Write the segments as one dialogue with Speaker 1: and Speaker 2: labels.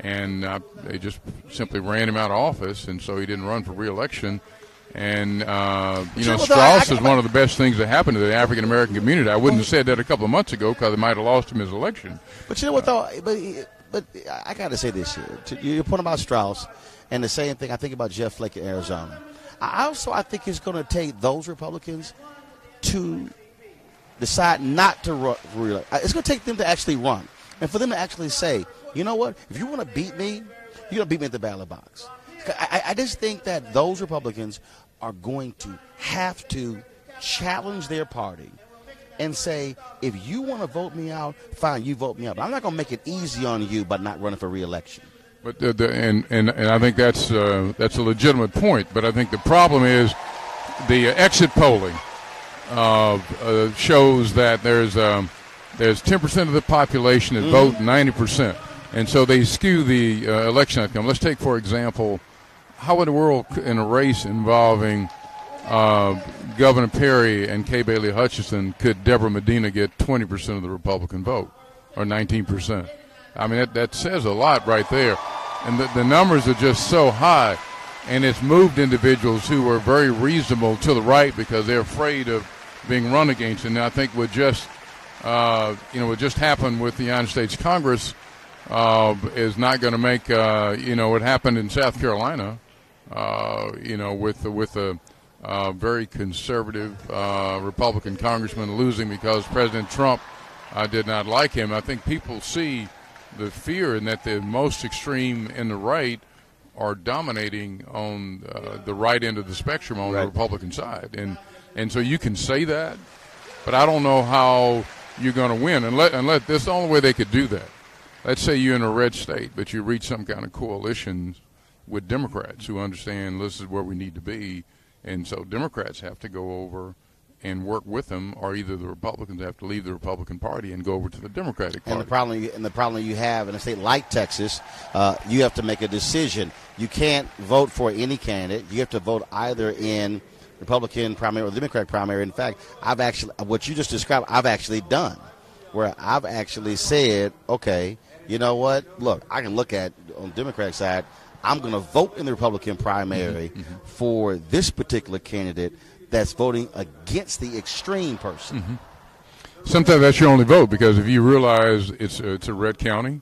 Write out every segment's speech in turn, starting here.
Speaker 1: and they just simply ran him out of office, and so he didn't run for re-election. And, Strauss is one of the best things that happened to the African-American community. I wouldn't have said that a couple of months ago because they might have lost him his election.
Speaker 2: But you know what, though? But I got to say this here. Your point about Strauss, and the same thing I think about Jeff Flake in Arizona. I think it's going to take those Republicans to decide not to run. It's going to take them to actually run, and for them to actually say, you know what, if you want to beat me, you're going to beat me at the ballot box. I just think that those Republicans are going to have to challenge their party and say, if you want to vote me out, fine, you vote me out. But I'm not going to make it easy on you by not running for re-election.
Speaker 1: But and I think that's a legitimate point. But I think the problem is the exit polling shows that there's 10% of the population that vote 90%, and so they skew the election outcome. Let's take, for example, how in the world in a race involving Governor Perry and Kay Bailey Hutchinson could Deborah Medina get 20% of the Republican vote or 19%? I mean, that says a lot right there. And the numbers are just so high, and it's moved individuals who are very reasonable to the right because they're afraid of being run against. And I think what just happened with the United States Congress is not going to make what happened in South Carolina. With a very conservative Republican congressman losing because President Trump did not like him. I think people see the fear in that the most extreme in the right are dominating on the right end of the spectrum on the Republican side. And so you can say that, but I don't know how you're going to win. Unless this is the only way they could do that. Let's say you're in a red state, but you reach some kind of coalition with Democrats who understand this is where we need to be. And so Democrats have to go over and work with them, or either the Republicans have to leave the Republican Party and go over to the Democratic Party.
Speaker 2: And the problem you have in a state like Texas, you have to make a decision. You can't vote for any candidate. You have to vote either in Republican primary or Democratic primary. In fact, what you just described, I've actually done, where I've actually said, okay, you know what? Look, I can look at on the Democratic side. I'm going to vote in the Republican primary for this particular candidate that's voting against the extreme person.
Speaker 1: Sometimes that's your only vote, because if you realize it's a red county,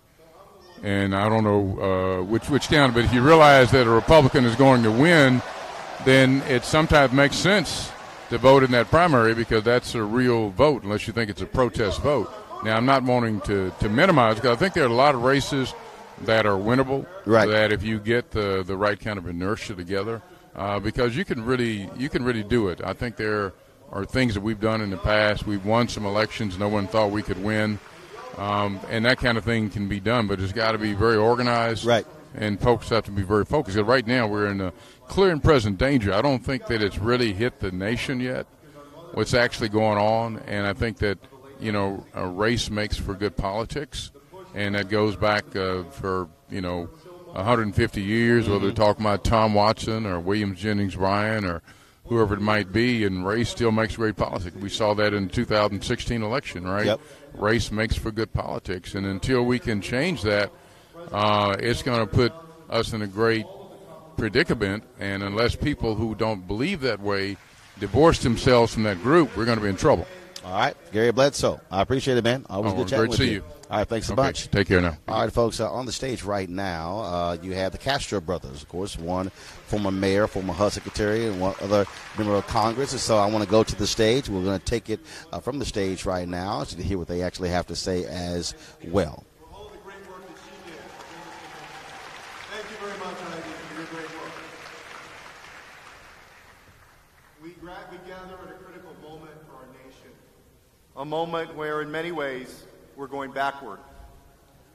Speaker 1: and I don't know which county, but if you realize that a Republican is going to win, then it sometimes makes sense to vote in that primary because that's a real vote, unless you think it's a protest vote. Now, I'm not wanting to minimize, because I think there are a lot of races that are winnable, that if you get the right kind of inertia together, because you can really do it. I think there are things that we've done in the past. We've won some elections no one thought we could win, and that kind of thing can be done, but it's got to be very organized, and folks have to be very focused. Right now we're in a clear and present danger. I don't think that it's really hit the nation yet, what's actually going on, and I think that a race makes for good politics, and that goes back for 150 years, whether they're talking about Tom Watson or William Jennings Bryan or whoever it might be, and race still makes great politics. We saw that in the 2016 election, right?
Speaker 2: Yep.
Speaker 1: Race makes for good politics, and until we can change that, it's going to put us in a great predicament, and unless people who don't believe that way divorce themselves from that group, we're going to be in trouble.
Speaker 2: All right, Gary Bledsoe. I appreciate it, man. Always good chatting with you.
Speaker 1: Great to see you.
Speaker 2: All right, thanks a bunch.
Speaker 1: Take care now.
Speaker 2: All right, folks, on the stage right now, you have the Castro brothers, of course, one former mayor, former HUD secretary, and one other member of Congress. And so I want to go to the stage. We're going to take it from the stage right now to hear what they actually have to say as well.
Speaker 3: Thank you very much, Ivy, for your great work. We gather at a critical moment for our nation, a moment where, in many ways, we're going backward.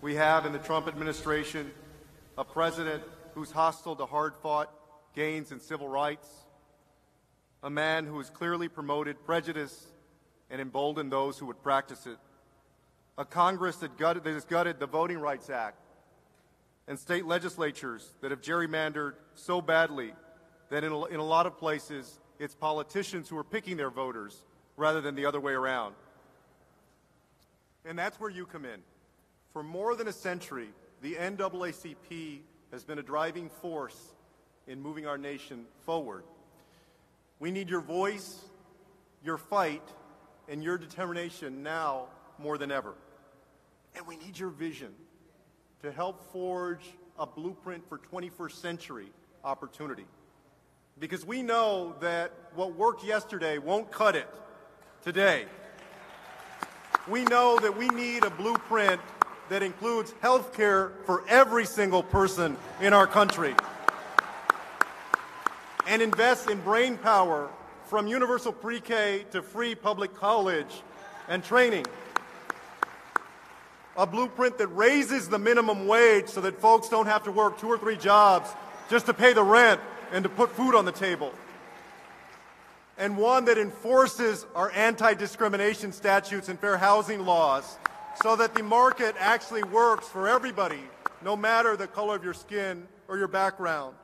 Speaker 3: We have in the Trump administration a president who's hostile to hard-fought gains in civil rights, a man who has clearly promoted prejudice and emboldened those who would practice it, a Congress that has gutted the Voting Rights Act, and state legislatures that have gerrymandered so badly that in a lot of places it's politicians who are picking their voters rather than the other way around. And that's where you come in. For more than a century, the NAACP has been a driving force in moving our nation forward. We need your voice, your fight, and your determination now more than ever. And we need your vision to help forge a blueprint for 21st century opportunity. Because we know that what worked yesterday won't cut it today. We know that we need a blueprint that includes health care for every single person in our country and invests in brain power from universal pre-K to free public college and training. A blueprint that raises the minimum wage so that folks don't have to work 2 or 3 jobs just to pay the rent and to put food on the table. And one that enforces our anti-discrimination statutes and fair housing laws so that the market actually works for everybody, no matter the color of your skin or your background.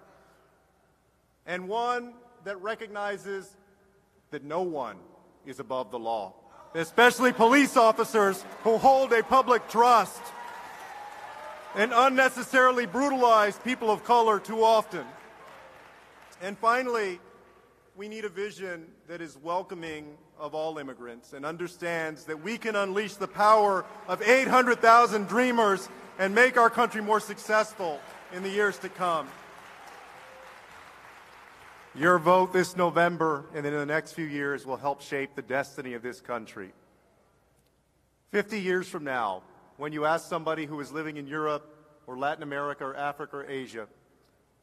Speaker 3: And one that recognizes that no one is above the law, especially police officers who hold a public trust and unnecessarily brutalize people of color too often. And finally, we need a vision that is welcoming of all immigrants and understands that we can unleash the power of 800,000 dreamers and make our country more successful in the years to come. Your vote this November and in the next few years will help shape the destiny of this country. 50 years from now, when you ask somebody who is living in Europe or Latin America or Africa or Asia,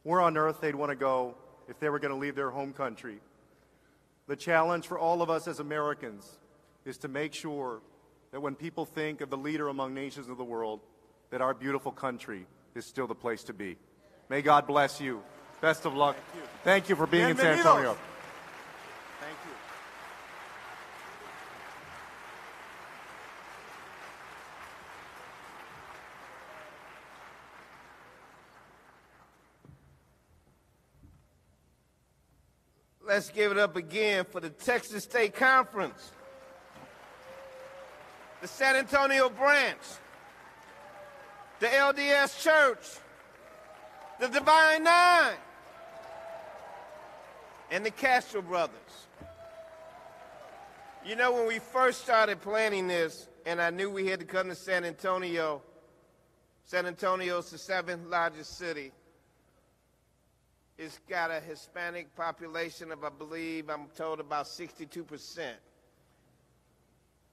Speaker 3: where on earth they'd want to go if they were going to leave their home country, the challenge for all of us as Americans is to make sure that when people think of the leader among nations of the world, that our beautiful country is still the place to be. May God bless you. Best of luck. Thank you for being in San Antonio. Thank you.
Speaker 4: Let's give it up again for the Texas State Conference, the San Antonio branch, the LDS Church, the Divine Nine, and the Castro brothers. You know, when we first started planning this, and I knew we had to come to San Antonio, San Antonio's the 7th largest city. It's got a Hispanic population of, I believe, I'm told about 62%.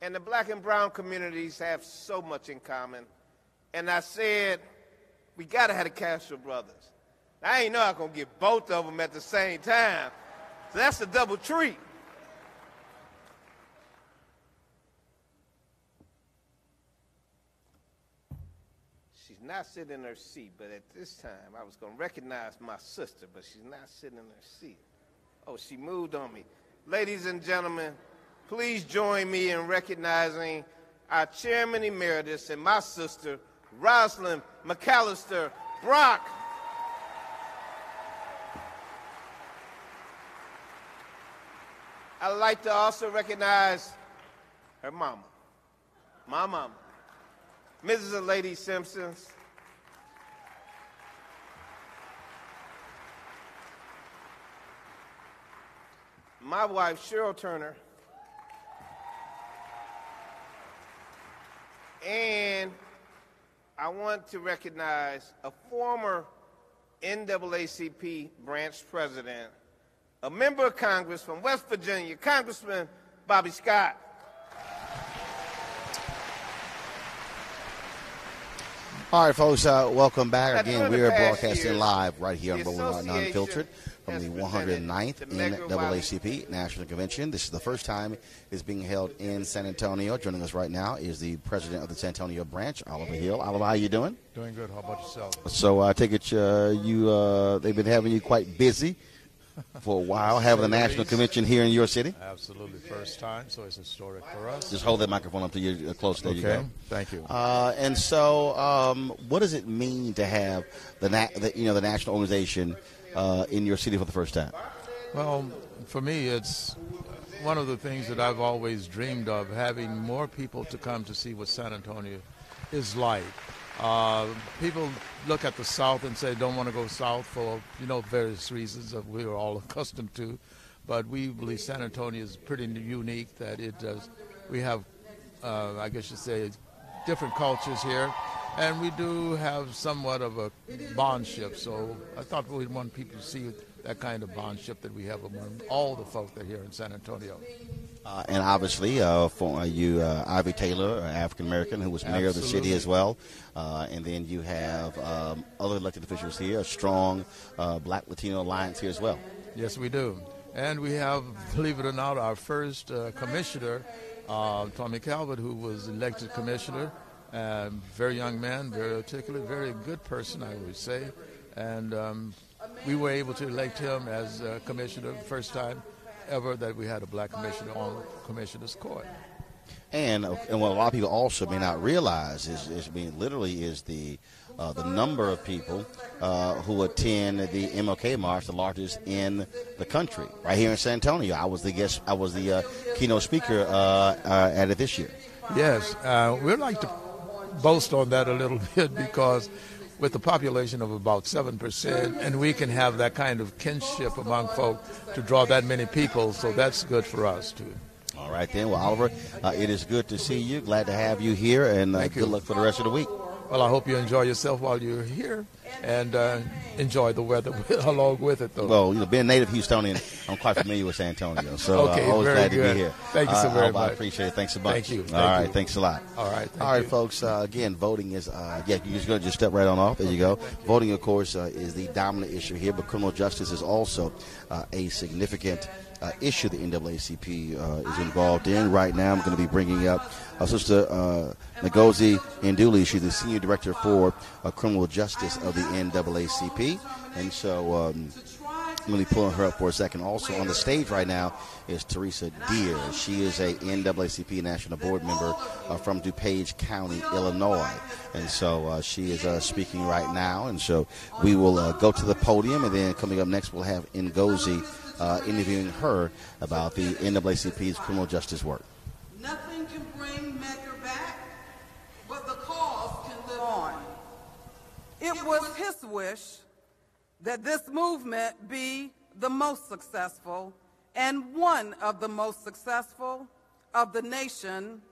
Speaker 4: And the black and brown communities have so much in common. And I said, we got to have the Castro brothers. I ain't know I was going to get both of them at the same time. So that's a double treat. She's not sitting in her seat, but at this time, I was going to recognize my sister, but she's not sitting in her seat. Oh, she moved on me. Ladies and gentlemen, please join me in recognizing our chairman emeritus and my sister, Rosalind McAllister Brock. I'd like to also recognize her mama, my mama, Mrs. and Lady Simpsons. My wife, Cheryl Turner. And I want to recognize a former NAACP branch president, a member of Congress from West Virginia, Congressman Bobby Scott.
Speaker 2: All right, folks, welcome back. Again, we are broadcasting live right here on Roland Unfiltered from the 109th NAACP National Convention. This is the first time it's being held in San Antonio. Joining us right now is the president of the San Antonio branch, Oliver Hill. Oliver, how you doing?
Speaker 5: Doing good. How about yourself?
Speaker 2: So I take it they've been having you quite busy for a while, having a national convention here in your city.
Speaker 5: Absolutely. First time, so it's historic for us.
Speaker 2: Just hold that microphone up to you close. There you go.
Speaker 5: Thank you.
Speaker 2: And so what does it mean to have the national organization in your city for the first time?
Speaker 5: Well, for me, it's one of the things that I've always dreamed of, having more people to come to see what San Antonio is like. People look at the South and say don't want to go south for various reasons that we are all accustomed to, but we believe San Antonio is pretty unique that it does. We have, I guess you say, different cultures here, and we do have somewhat of a bondship. So I thought we'd want people to see that kind of bondship that we have among all the folk that are here in San Antonio.
Speaker 2: And obviously, for you, Ivy Taylor, African American, who was mayor of the city as well. And then you have other elected officials here, a strong Black Latino alliance here as well.
Speaker 5: Yes, we do. And we have, believe it or not, our first commissioner, Tommy Calvert, who was elected commissioner. Very young man, very articulate, very good person, I would say. And we were able to elect him as commissioner the first time ever that we had a black commissioner on Commissioner's Court.
Speaker 2: And what a lot of people also may not realize is the number of people who attend the MLK March, the largest in the country, right here in San Antonio. I was the keynote speaker at it this year.
Speaker 5: Yes, we'd like to boast on that a little bit because with the population of about 7%, and we can have that kind of kinship among folk to draw that many people, so that's good for us too.
Speaker 2: All right then. Well, Oliver, it is good to see you. Glad to have you here, and good luck for the rest of the week.
Speaker 5: Well, I hope you enjoy yourself while you're here, and enjoy the weather along with it, though.
Speaker 2: Well, being a native Houstonian, I'm quite familiar with San Antonio, so
Speaker 5: okay,
Speaker 2: always glad
Speaker 5: good.
Speaker 2: to be here.
Speaker 5: Thank you so very much.
Speaker 2: I appreciate it. Thanks so much.
Speaker 5: Thank you.
Speaker 2: All right, thanks a lot.
Speaker 5: All right,
Speaker 2: all right, folks. Again, voting is you're just going to just step right on off. There you go. Voting, of course, is the dominant issue here, but criminal justice is also a significant issue the NAACP is involved in. Right now, I'm going to be bringing up Sister Ngozi Nduli. She's the Senior Director for Criminal Justice of the NAACP. And so I'm going to be pulling her up for a second. Also on the stage right now is Teresa Deer. She is a NAACP National Board member from DuPage County, Illinois. And so she is speaking right now. And so we will go to the podium, and then coming up next we'll have Ngozi interviewing her about the NAACP's criminal justice work.
Speaker 6: Nothing can bring Medgar back, but the cause can live on. It was his wish that this movement be the most successful and one of the most successful of the nation,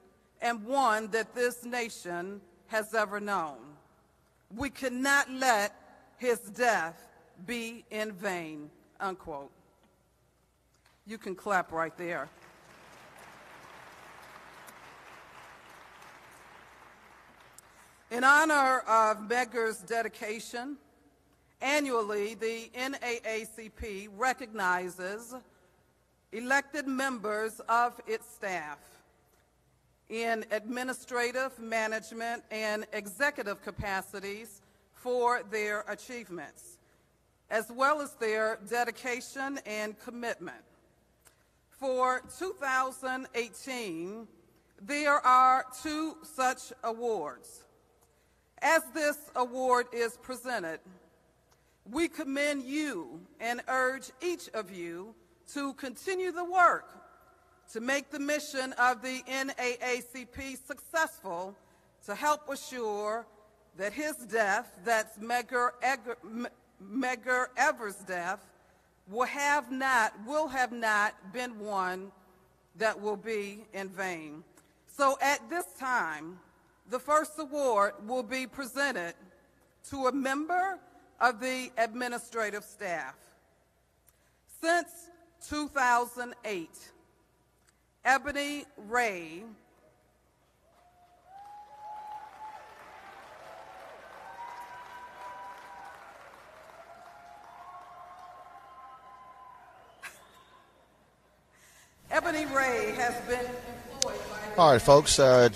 Speaker 6: and one that this nation has ever known. We cannot let his death be in vain, unquote. You can clap right there. In honor of Medgar's dedication, annually the NAACP recognizes elected members of its staff in administrative, management, and executive capacities for their achievements, as well as their dedication and commitment. For 2018, there are 2 such awards. As this award is presented, we commend you and urge each of you to continue the work to make the mission of the NAACP successful, to help assure that his death, that's Medgar Evers' death, will have not been one that will be in vain. So at this time, the first award will be presented to a member of the administrative staff. Since 2008, Ebony Ray has been employed by...
Speaker 2: All right, folks, I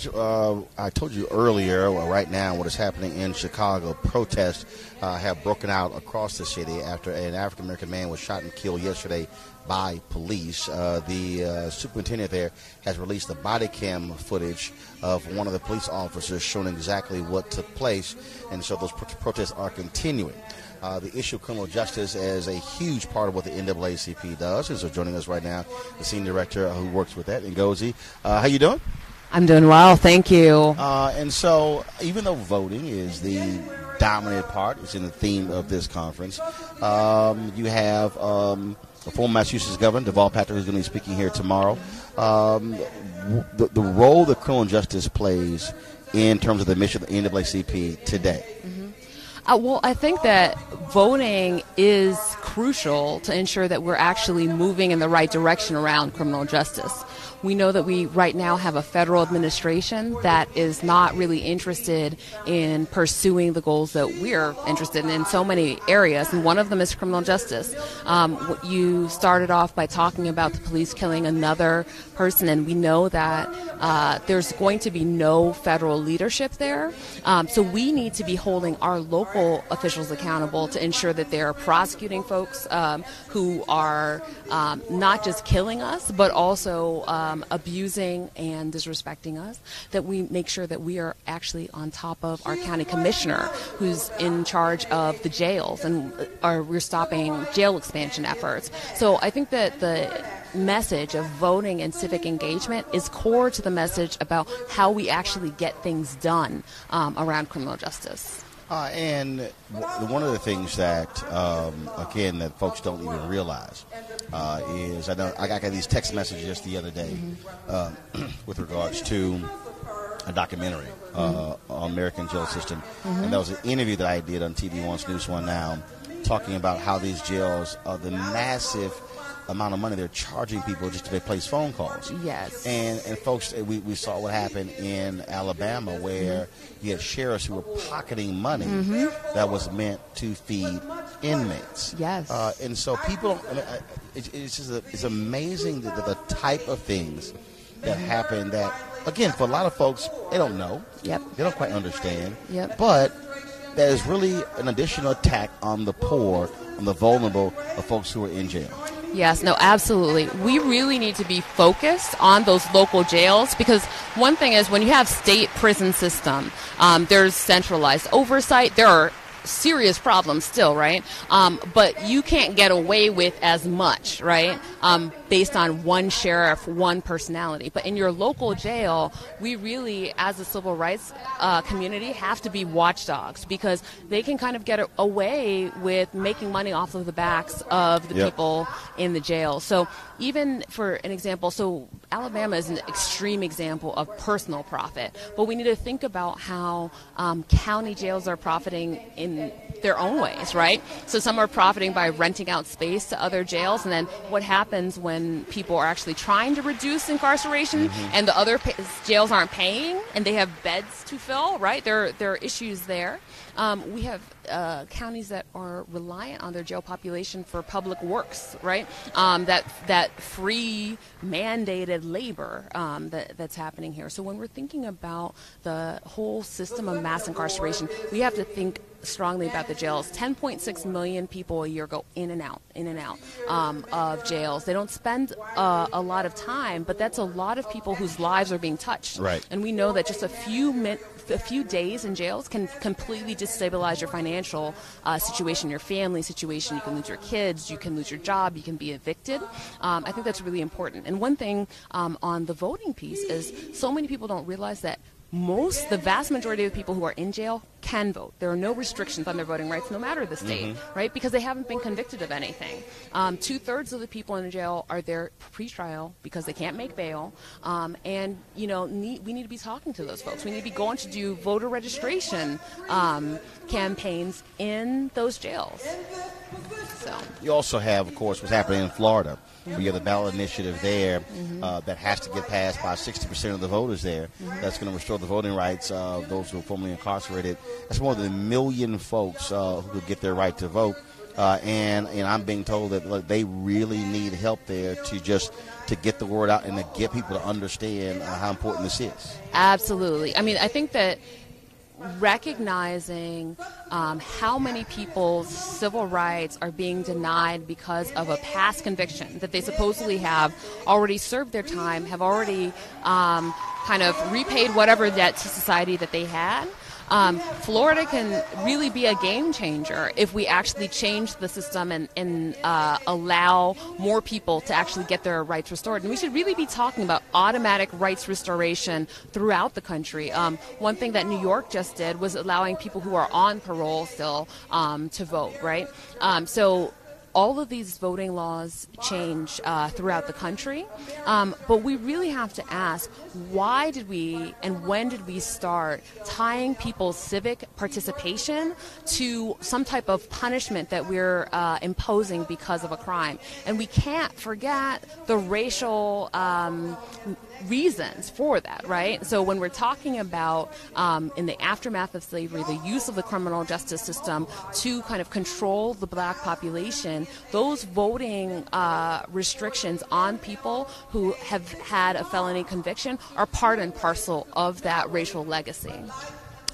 Speaker 2: told you earlier, right now what is happening in Chicago, protests have broken out across the city after an African-American man was shot and killed yesterday by police. The superintendent there has released the body cam footage of one of the police officers showing exactly what took place, and so those protests are continuing. The issue of criminal justice is a huge part of what the NAACP does. And so joining us right now, the senior director who works with that, Ngozi. How you doing?
Speaker 7: I'm doing well, thank you.
Speaker 2: And so, even though voting is the dominant part, it's in the theme of this conference, you have the former Massachusetts governor, Deval Patrick, who's going to be speaking here tomorrow. The role that criminal justice plays in terms of the mission of the NAACP today.
Speaker 7: Well, I think that voting is crucial to ensure that we're actually moving in the right direction around criminal justice. We know that we right now have a federal administration that is not really interested in pursuing the goals that we're interested in so many areas, and one of them is criminal justice. You started off by talking about the police killing another person, and we know that there's going to be no federal leadership there. So we need to be holding our local officials accountable to ensure that they're prosecuting folks who are not just killing us, but also abusing and disrespecting us, that we make sure that we are actually on top of our county commissioner who's in charge of the jails, and we're stopping jail expansion efforts. So I think that the message of voting and civic engagement is core to the message about how we actually get things done around criminal justice.
Speaker 2: And one of the things that, again, that folks don't even realize is I got these text messages just the other day with regards to a documentary on American jail system. And that was an interview that I did on TV Once, News One Now, talking about how these jails are the massive amount of money they're charging people just to place phone calls.
Speaker 7: Yes.
Speaker 2: And folks, we saw what happened in Alabama where you had sheriffs who were pocketing money that was meant to feed inmates.
Speaker 7: Yes.
Speaker 2: And so people, it's amazing the type of things that happen that, again, for a lot of folks, they don't know.
Speaker 7: Yep.
Speaker 2: They don't quite understand.
Speaker 7: Yep.
Speaker 2: But that is really an additional attack on the poor, on the vulnerable, of folks who are in jail.
Speaker 7: Yes, no, absolutely. We really need to be focused on those local jails, because one thing is when you have state prison system, there's centralized oversight. There are serious problems still, right? But you can't get away with as much, right? Based on one sheriff, one personality. But in your local jail, we really, as a civil rights community, have to be watchdogs, because they can kind of get away with making money off of the backs of the people in the jail. So even for an example, so Alabama is an extreme example of personal profit, but we need to think about how county jails are profiting in their own ways, right? So some are profiting by renting out space to other jails, and then what happens when people are actually trying to reduce incarceration and the other jails aren't paying and they have beds to fill, right? There are issues there. We have counties that are reliant on their jail population for public works, right? That free mandated labor that's happening here. So when we're thinking about the whole system of mass incarceration, we have to think strongly about the jails. 10.6 million people a year go in and out of jails. They don't spend a lot of time, but that's a lot of people whose lives are being touched.
Speaker 2: Right.
Speaker 7: And we know that just a few days in jails can completely destabilize your financial situation, your family situation. You can lose your kids, you can lose your job, you can be evicted. I think that's really important. And one thing on the voting piece is so many people don't realize that the vast majority of the people who are in jail can vote. There are no restrictions on their voting rights, no matter the state, right? Because they haven't been convicted of anything. 2/3 of the people in jail are there pre-trial because they can't make bail. And, we need to be talking to those folks. We need to be going to do voter registration campaigns in those jails. So
Speaker 2: You also have, of course, what's happening in Florida. We have the ballot initiative there that has to get passed by 60% of the voters there. That's going to restore the voting rights of those who are formerly incarcerated. That's more than 1 million folks who could get their right to vote. And I'm being told that they really need help there to get the word out and to get people to understand how important this is.
Speaker 7: Absolutely. I mean, I think that recognizing how many people's civil rights are being denied because of a past conviction that they supposedly have already served their time, have already kind of repaid whatever debt to society that they had. Florida can really be a game changer if we actually change the system and allow more people to actually get their rights restored. And we should really be talking about automatic rights restoration throughout the country. One thing that New York just did was allowing people who are on parole still to vote, right? So all of these voting laws change throughout the country, but we really have to ask, why did we and when did we start tying people's civic participation to some type of punishment that we're imposing because of a crime? And we can't forget the racial reasons for that, right? So when we're talking about in the aftermath of slavery, the use of the criminal justice system to kind of control the black population, those voting restrictions on people who have had a felony conviction are part and parcel of that racial legacy.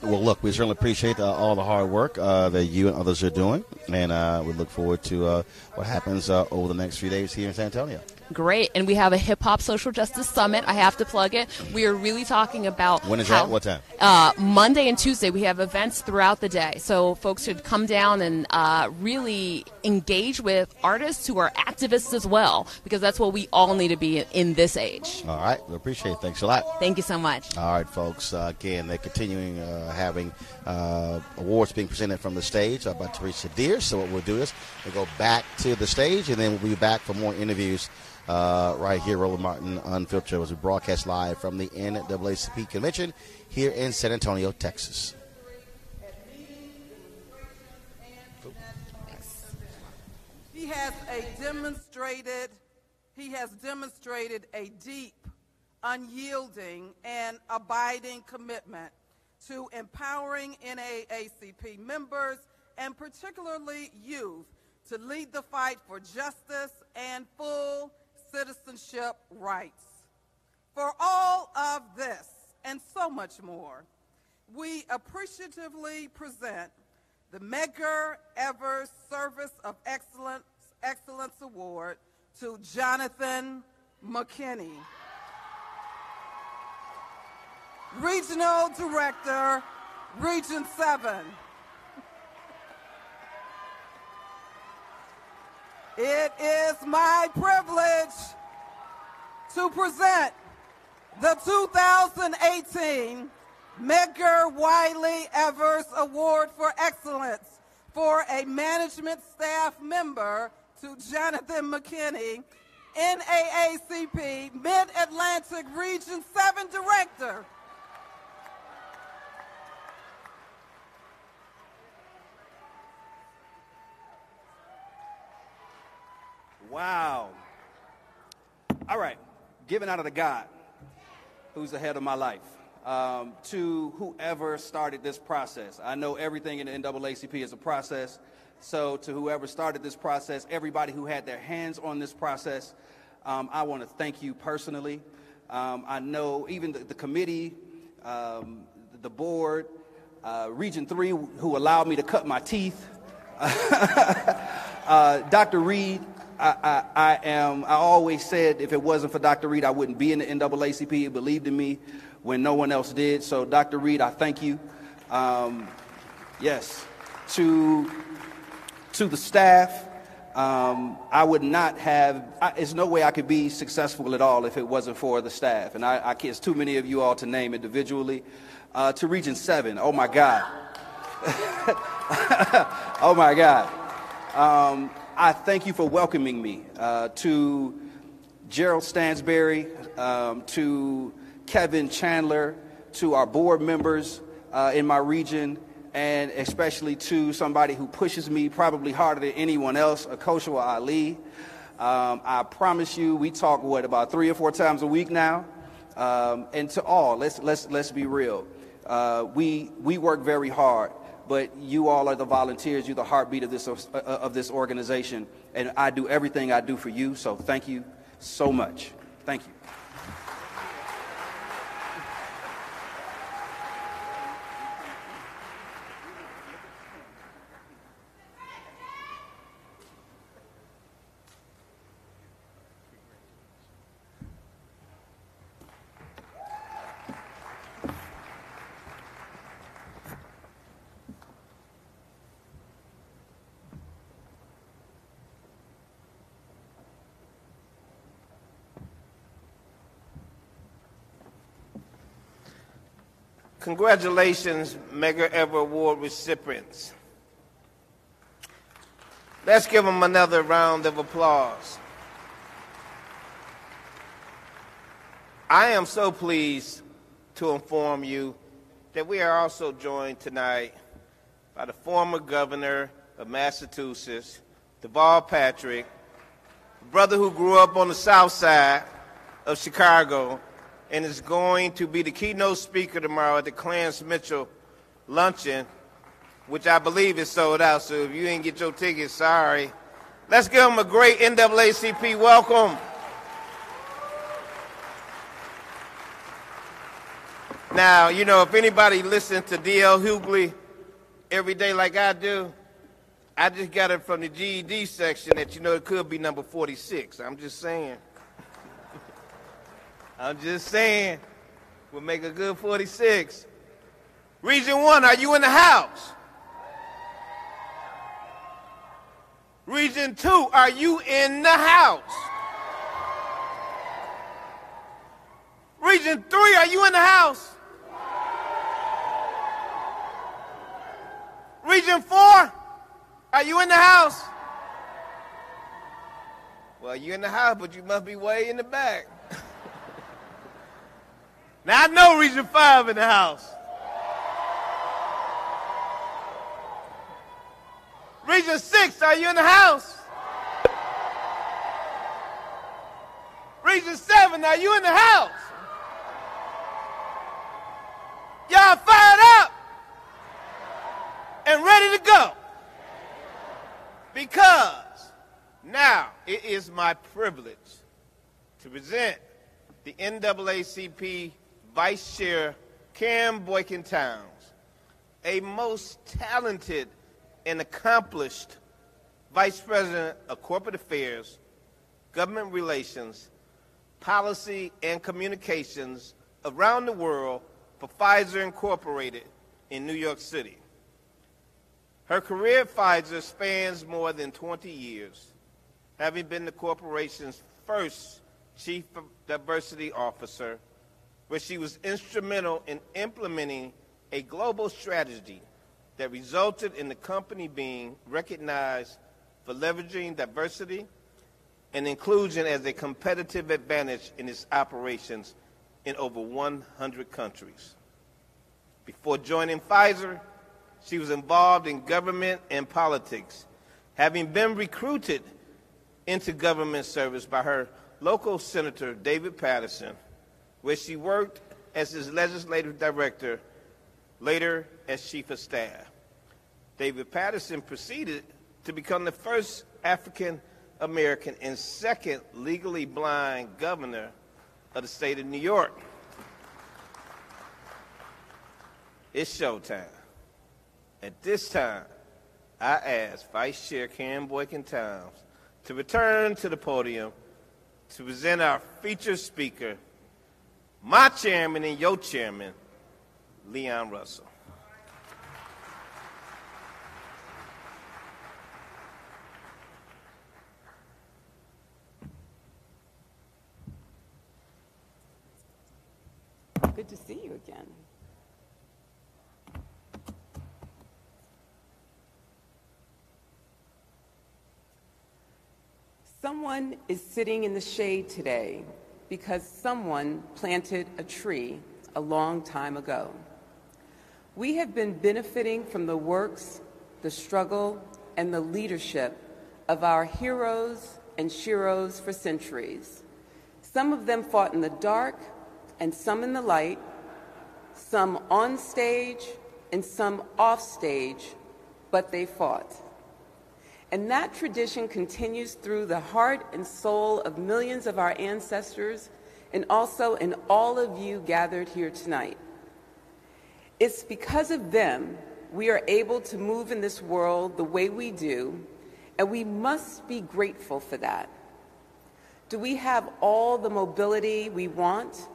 Speaker 2: Well, look, we certainly appreciate all the hard work that you and others are doing, and we look forward to what happens over the next few days here in San Antonio.
Speaker 7: Great. And we have a Hip Hop Social Justice Summit. I have to plug it. We are really talking about
Speaker 2: when is that? What time?
Speaker 7: Monday and Tuesday. We have events throughout the day. So folks should come down and really engage with artists who are activists as well, because that's what we all need to be in this age.
Speaker 2: All right. We appreciate it. Thanks a lot.
Speaker 7: Thank you so much.
Speaker 2: All right, folks. Again, they're continuing having awards being presented from the stage by Teresa Deer. So what we'll do is we'll go back to the stage, and then we'll be back for more interviews right here, Roland Martin Unfiltered, as we broadcast live from the NAACP convention here in San Antonio, Texas.
Speaker 6: He has demonstrated a deep, unyielding, and abiding commitment to empowering NAACP members, and particularly youth, to lead the fight for justice and full citizenship rights. For all of this and so much more, we appreciatively present the Medgar Evers Service of Excellence Award to Jonathan McKinney, Regional Director, Region 7. It is my privilege to present the 2018 Medgar Wiley Evers Award for Excellence for a management staff member to Jonathan McKinney, NAACP Mid-Atlantic Region 7 Director.
Speaker 8: Wow. All right. Giving out of the God who's the head of my life. To whoever started this process. I know everything in the NAACP is a process. So to whoever started this process, everybody who had their hands on this process, I want to thank you personally. I know even the committee, the board, Region 3, who allowed me to cut my teeth. Dr. Reed, I always said if it wasn't for Dr. Reed, I wouldn't be in the NAACP. He believed in me when no one else did. So, Dr. Reed, I thank you. Yes. To the staff, I would not have, there's no way I could be successful at all if it wasn't for the staff. And I can't, it's too many of you all to name individually. To Region 7, oh my God. Oh my God. I thank you for welcoming me. To Gerald Stansberry, to Kevin Chandler, to our board members in my region, and especially to somebody who pushes me probably harder than anyone else, Akoshwa Ali. I promise you, we talk, about 3 or 4 times a week now? And to all, let's be real. We work very hard, but you all are the volunteers. You're the heartbeat of this organization, and I do everything I do for you. So thank you so much. Thank you.
Speaker 4: Congratulations, Medgar Evers Award recipients. Let's give them another round of applause. I am so pleased to inform you that we are also joined tonight by the former governor of Massachusetts, Deval Patrick, a brother who grew up on the south side of Chicago and is going to be the keynote speaker tomorrow at the Clarence Mitchell luncheon, which I believe is sold out, so if you didn't get your ticket, sorry. Let's give him a great NAACP welcome. Now, you know, if anybody listens to D.L. Hughley every day like I do, I just got it from the GED section that, you know, it could be number 46. I'm just saying. I'm just saying. We'll make a good 46. Region 1, are you in the house? Region 2, are you in the house? Region 3, are you in the house? Region 4, are you in the house? Well, you're in the house, but you must be way in the back. Now, I know Region 5 in the house. Region 6, are you in the house? Region 7, are you in the house? Y'all fired up and ready to go. Because now it is my privilege to present the NAACP Vice Chair Karen Boykin-Towns, a most talented and accomplished Vice President of Corporate Affairs, Government Relations, Policy, and Communications around the world for Pfizer Incorporated in New York City. Her career at Pfizer spans more than 20 years, having been the corporation's first Chief Diversity Officer, where she was instrumental in implementing a global strategy that resulted in the company being recognized for leveraging diversity and inclusion as a competitive advantage in its operations in over 100 countries. Before joining Pfizer, she was involved in government and politics, having been recruited into government service by her local Senator David Paterson, where she worked as his legislative director, later as chief of staff. David Paterson proceeded to become the first African American and second legally blind governor of the state of New York. It's showtime. At this time, I ask Vice Chair Karen Boykin-Towns to return to the podium to present our featured speaker, my chairman and your chairman, Leon Russell.
Speaker 9: Good to see you again. Someone is sitting in the shade today because someone planted a tree a long time ago. We have been benefiting from the works, the struggle, and the leadership of our heroes and sheroes for centuries. Some of them fought in the dark and some in the light, some on stage and some off stage, but they fought. And that tradition continues through the heart and soul of millions of our ancestors and also in all of you gathered here tonight. It's because of them we are able to move in this world the way we do, and we must be grateful for that. Do we have all the mobility we want?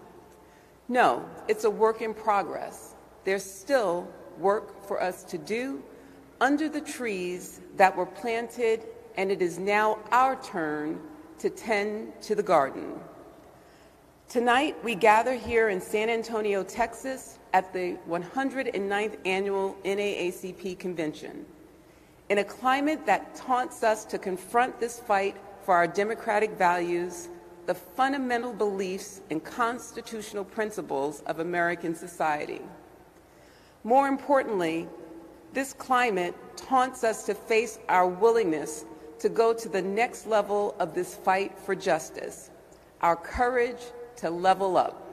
Speaker 9: No, it's a work in progress. There's still work for us to do under the trees that were planted, and it is now our turn to tend to the garden. Tonight, we gather here in San Antonio, Texas, at the 109th Annual NAACP Convention. In a climate that taunts us to confront this fight for our democratic values, the fundamental beliefs and constitutional principles of American society. More importantly, this climate taunts us to face our willingness to go to the next level of this fight for justice, our courage to level up.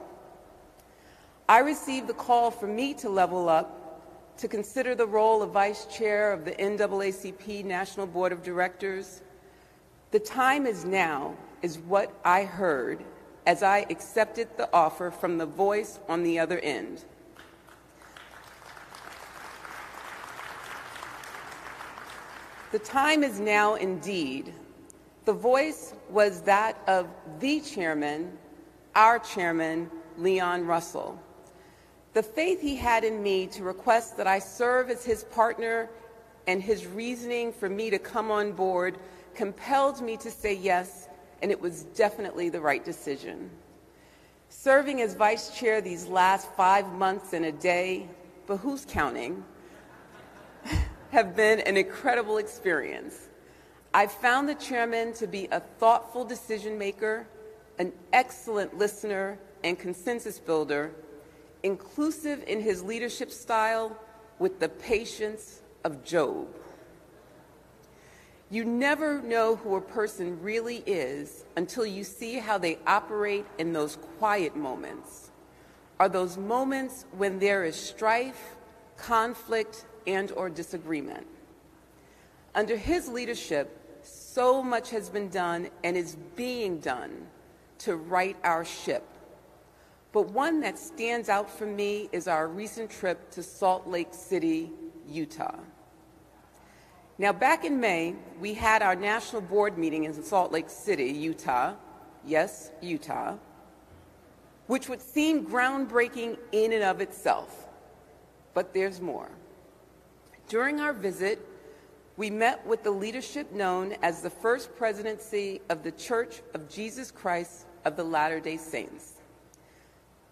Speaker 9: I received the call for me to level up, to consider the role of Vice Chair of the NAACP National Board of Directors. The time is now, is what I heard as I accepted the offer from the voice on the other end. The time is now indeed. The voice was that of the chairman, our chairman, Leon Russell. The faith he had in me to request that I serve as his partner and his reasoning for me to come on board compelled me to say yes, and it was definitely the right decision. Serving as vice chair these last 5 months and a day, but who's counting, have been an incredible experience. I found the chairman to be a thoughtful decision maker, an excellent listener and consensus builder, inclusive in his leadership style with the patience of Job. You never know who a person really is until you see how they operate in those quiet moments, or those moments when there is strife, conflict, and/or disagreement. Under his leadership, so much has been done and is being done to right our ship. But one that stands out for me is our recent trip to Salt Lake City, Utah. Now, back in May, we had our national board meeting in Salt Lake City, Utah, yes, Utah, which would seem groundbreaking in and of itself. But there's more. During our visit, we met with the leadership known as the First Presidency of the Church of Jesus Christ of the Latter-day Saints.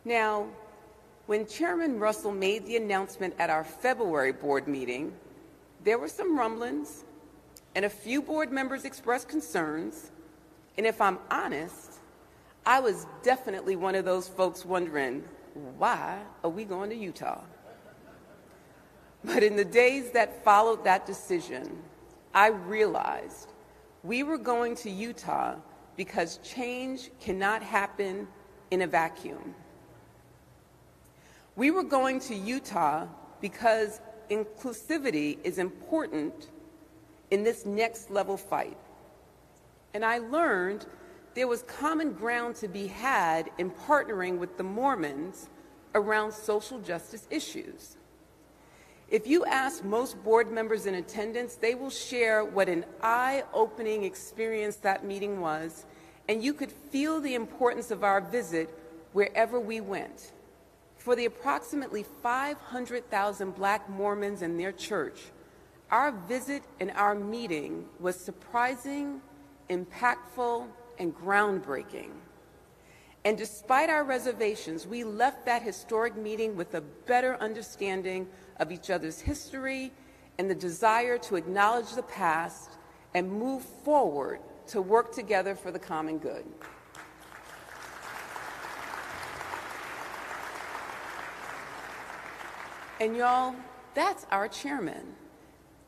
Speaker 9: Now, when Chairman Russell made the announcement at our February board meeting, there were some rumblings, and a few board members expressed concerns, and if I'm honest, I was definitely one of those folks wondering, why are we going to Utah? But in the days that followed that decision, I realized we were going to Utah because change cannot happen in a vacuum. We were going to Utah because inclusivity is important in this next level fight. And I learned there was common ground to be had in partnering with the Mormons around social justice issues. If you ask most board members in attendance, they will share what an eye-opening experience that meeting was, and you could feel the importance of our visit wherever we went. For the approximately 500,000 Black Mormons and their church, our visit and our meeting was surprising, impactful, and groundbreaking. And despite our reservations, we left that historic meeting with a better understanding of each other's history and the desire to acknowledge the past and move forward to work together for the common good. And y'all, that's our chairman.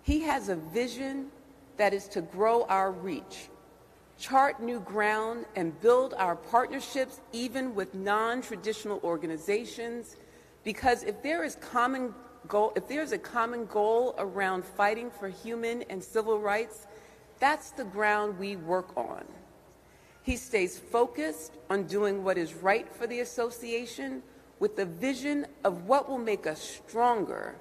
Speaker 9: He has a vision that is to grow our reach, chart new ground, and build our partnerships even with non-traditional organizations, because if there is a common goal around fighting for human and civil rights, that's the ground we work on. He stays focused on doing what is right for the association with the vision of what will make us stronger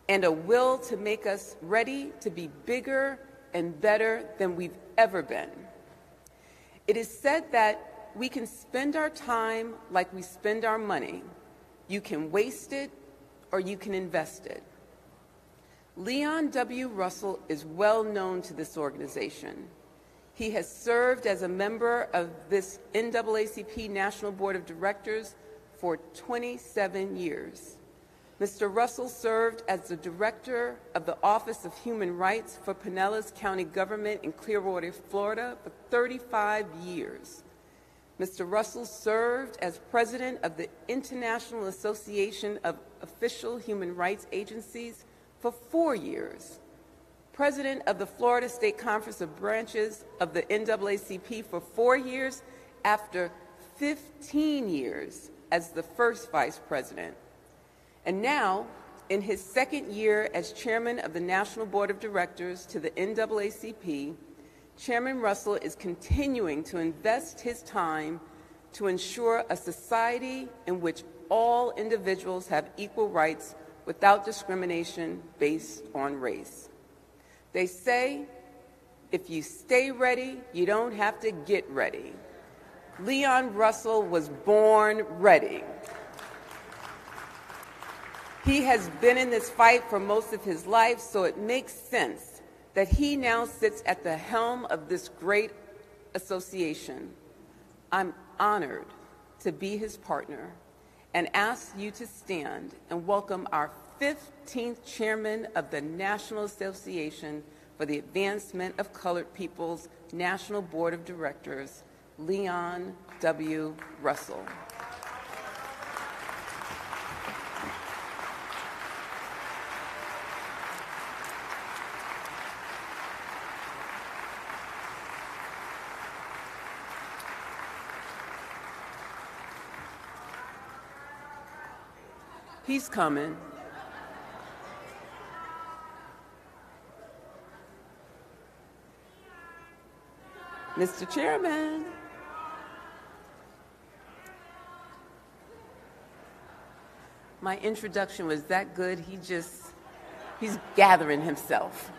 Speaker 9: and a will to make us ready to be bigger and better than we've ever been. It is said that we can spend our time like we spend our money. You can waste it or you can invest it. Leon W. Russell is well known to this organization. He has served as a member of this NAACP National Board of Directors for 27 years. Mr. Russell served as the director of the Office of Human Rights for Pinellas County Government in Clearwater, Florida for 35 years. Mr. Russell served as president of the International Association of Official Human Rights Agencies for 4 years, president of the Florida State Conference of Branches of the NAACP for 4 years, after 15 years as the first vice president. And now, in his second year as chairman of the National Board of Directors to the NAACP, Chairman Russell is continuing to invest his time to ensure a society in which all individuals have equal rights without discrimination based on race. They say, if you stay ready, you don't have to get ready. Leon Russell was born ready. He has been in this fight for most of his life, so it makes sense that he now sits at the helm of this great association. I'm honored to be his partner and ask you to stand and welcome our 15th chairman of the National Association for the Advancement of Colored People's National Board of Directors, Leon W. Russell. He's coming. Mr. Chairman. My introduction was that good, he's gathering himself.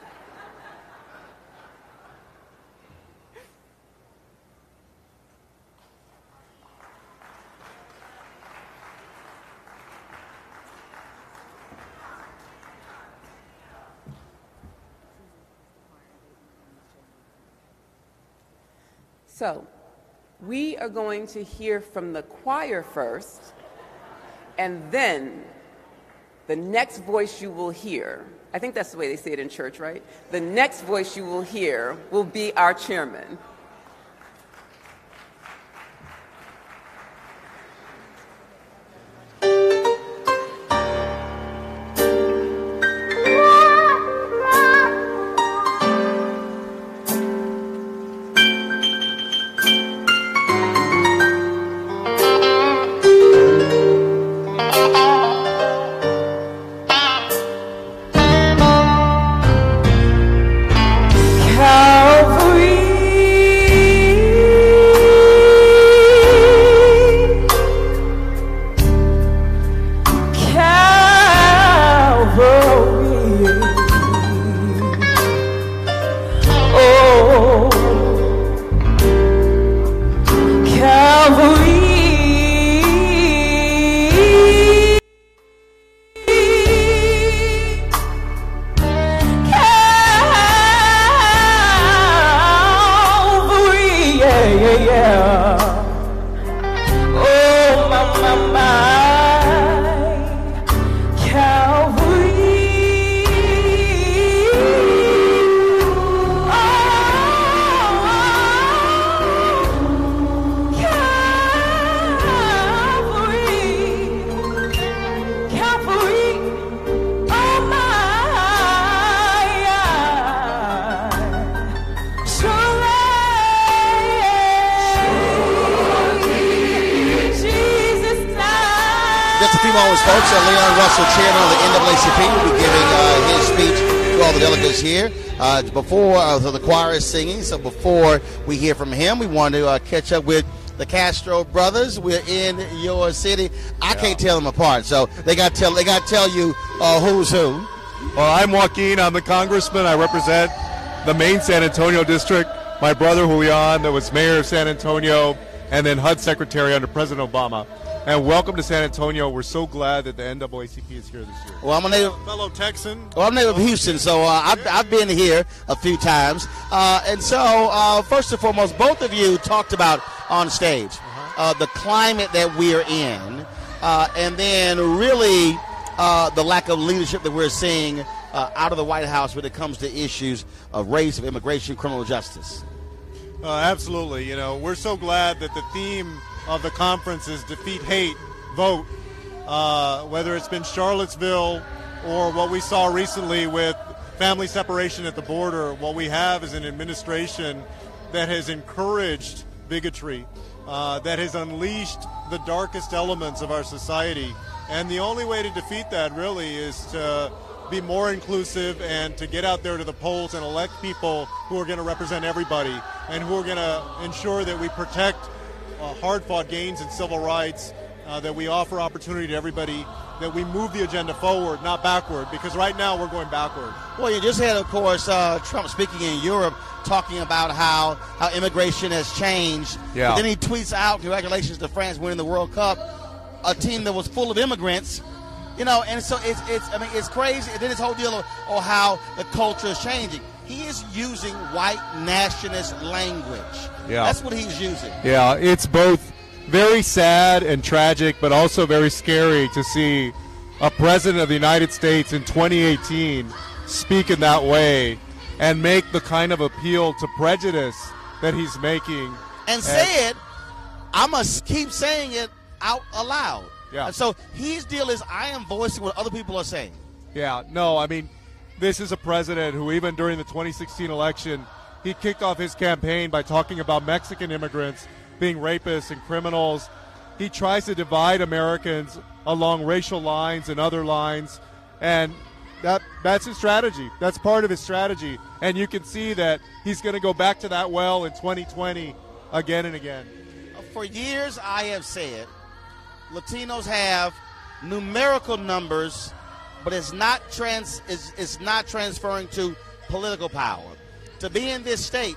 Speaker 9: So, we are going to hear from the choir first, and then the next voice you will hear, I think that's the way they say it in church, right? The next voice you will hear will be our chairman.
Speaker 2: Folks, Leon Russell, chairman of the NAACP, will be giving his speech to all the delegates here. Before the choir is singing, so before we hear from him, we want to catch up with the Castro brothers. We're in your city. I can't tell them apart, so they got to tell you who's who.
Speaker 10: Well, I'm Joaquin. I'm the congressman. I represent the main San Antonio district. My brother Julian, that was mayor of San Antonio, and then HUD secretary under President Obama. And welcome to San Antonio. We're so glad that the NAACP is here this year.
Speaker 2: Well, I'm a native
Speaker 10: fellow Texan.
Speaker 2: Well, I'm native of Houston, so I've been here a few times. And so, first and foremost, both of you talked about on stage the climate that we're in, and then really the lack of leadership that we're seeing out of the White House when it comes to issues of race, of immigration, criminal justice.
Speaker 10: Absolutely. You know, we're so glad that the theme of the conference is defeat hate, vote. Whether it's been Charlottesville or what we saw recently with family separation at the border, what we have is an administration that has encouraged bigotry, that has unleashed the darkest elements of our society. And the only way to defeat that really is to be more inclusive and to get out there to the polls and elect people who are going to represent everybody and who are going to ensure that we protect hard-fought gains in civil rights, that we offer opportunity to everybody, that we move the agenda forward, not backward, because right now we're going backward.
Speaker 2: Well, you just had, of course, Trump speaking in Europe, talking about how immigration has changed.
Speaker 10: Yeah.
Speaker 2: But then he tweets out, congratulations to France winning the World Cup, a team that was full of immigrants. You know, and so it's crazy. And then this whole deal of how the culture is changing. He is using white nationalist language.
Speaker 10: Yeah.
Speaker 2: That's what he's using.
Speaker 10: Yeah, it's both very sad and tragic, but also very scary to see a president of the United States in 2018 speak in that way and make the kind of appeal to prejudice that he's making.
Speaker 2: And say it, I must keep saying it out aloud.
Speaker 10: Yeah.
Speaker 2: And so his deal is, I am voicing what other people are saying.
Speaker 10: Yeah, no, I mean, this is a president who even during the 2016 election, he kicked off his campaign by talking about Mexican immigrants being rapists and criminals. He tries to divide Americans along racial lines and other lines, and that's his strategy. That's part of his strategy, and you can see that he's going to go back to that well in 2020 again and again.
Speaker 2: For years, I have said Latinos have numerical numbers, but it's not transferring to political power. To be in this state,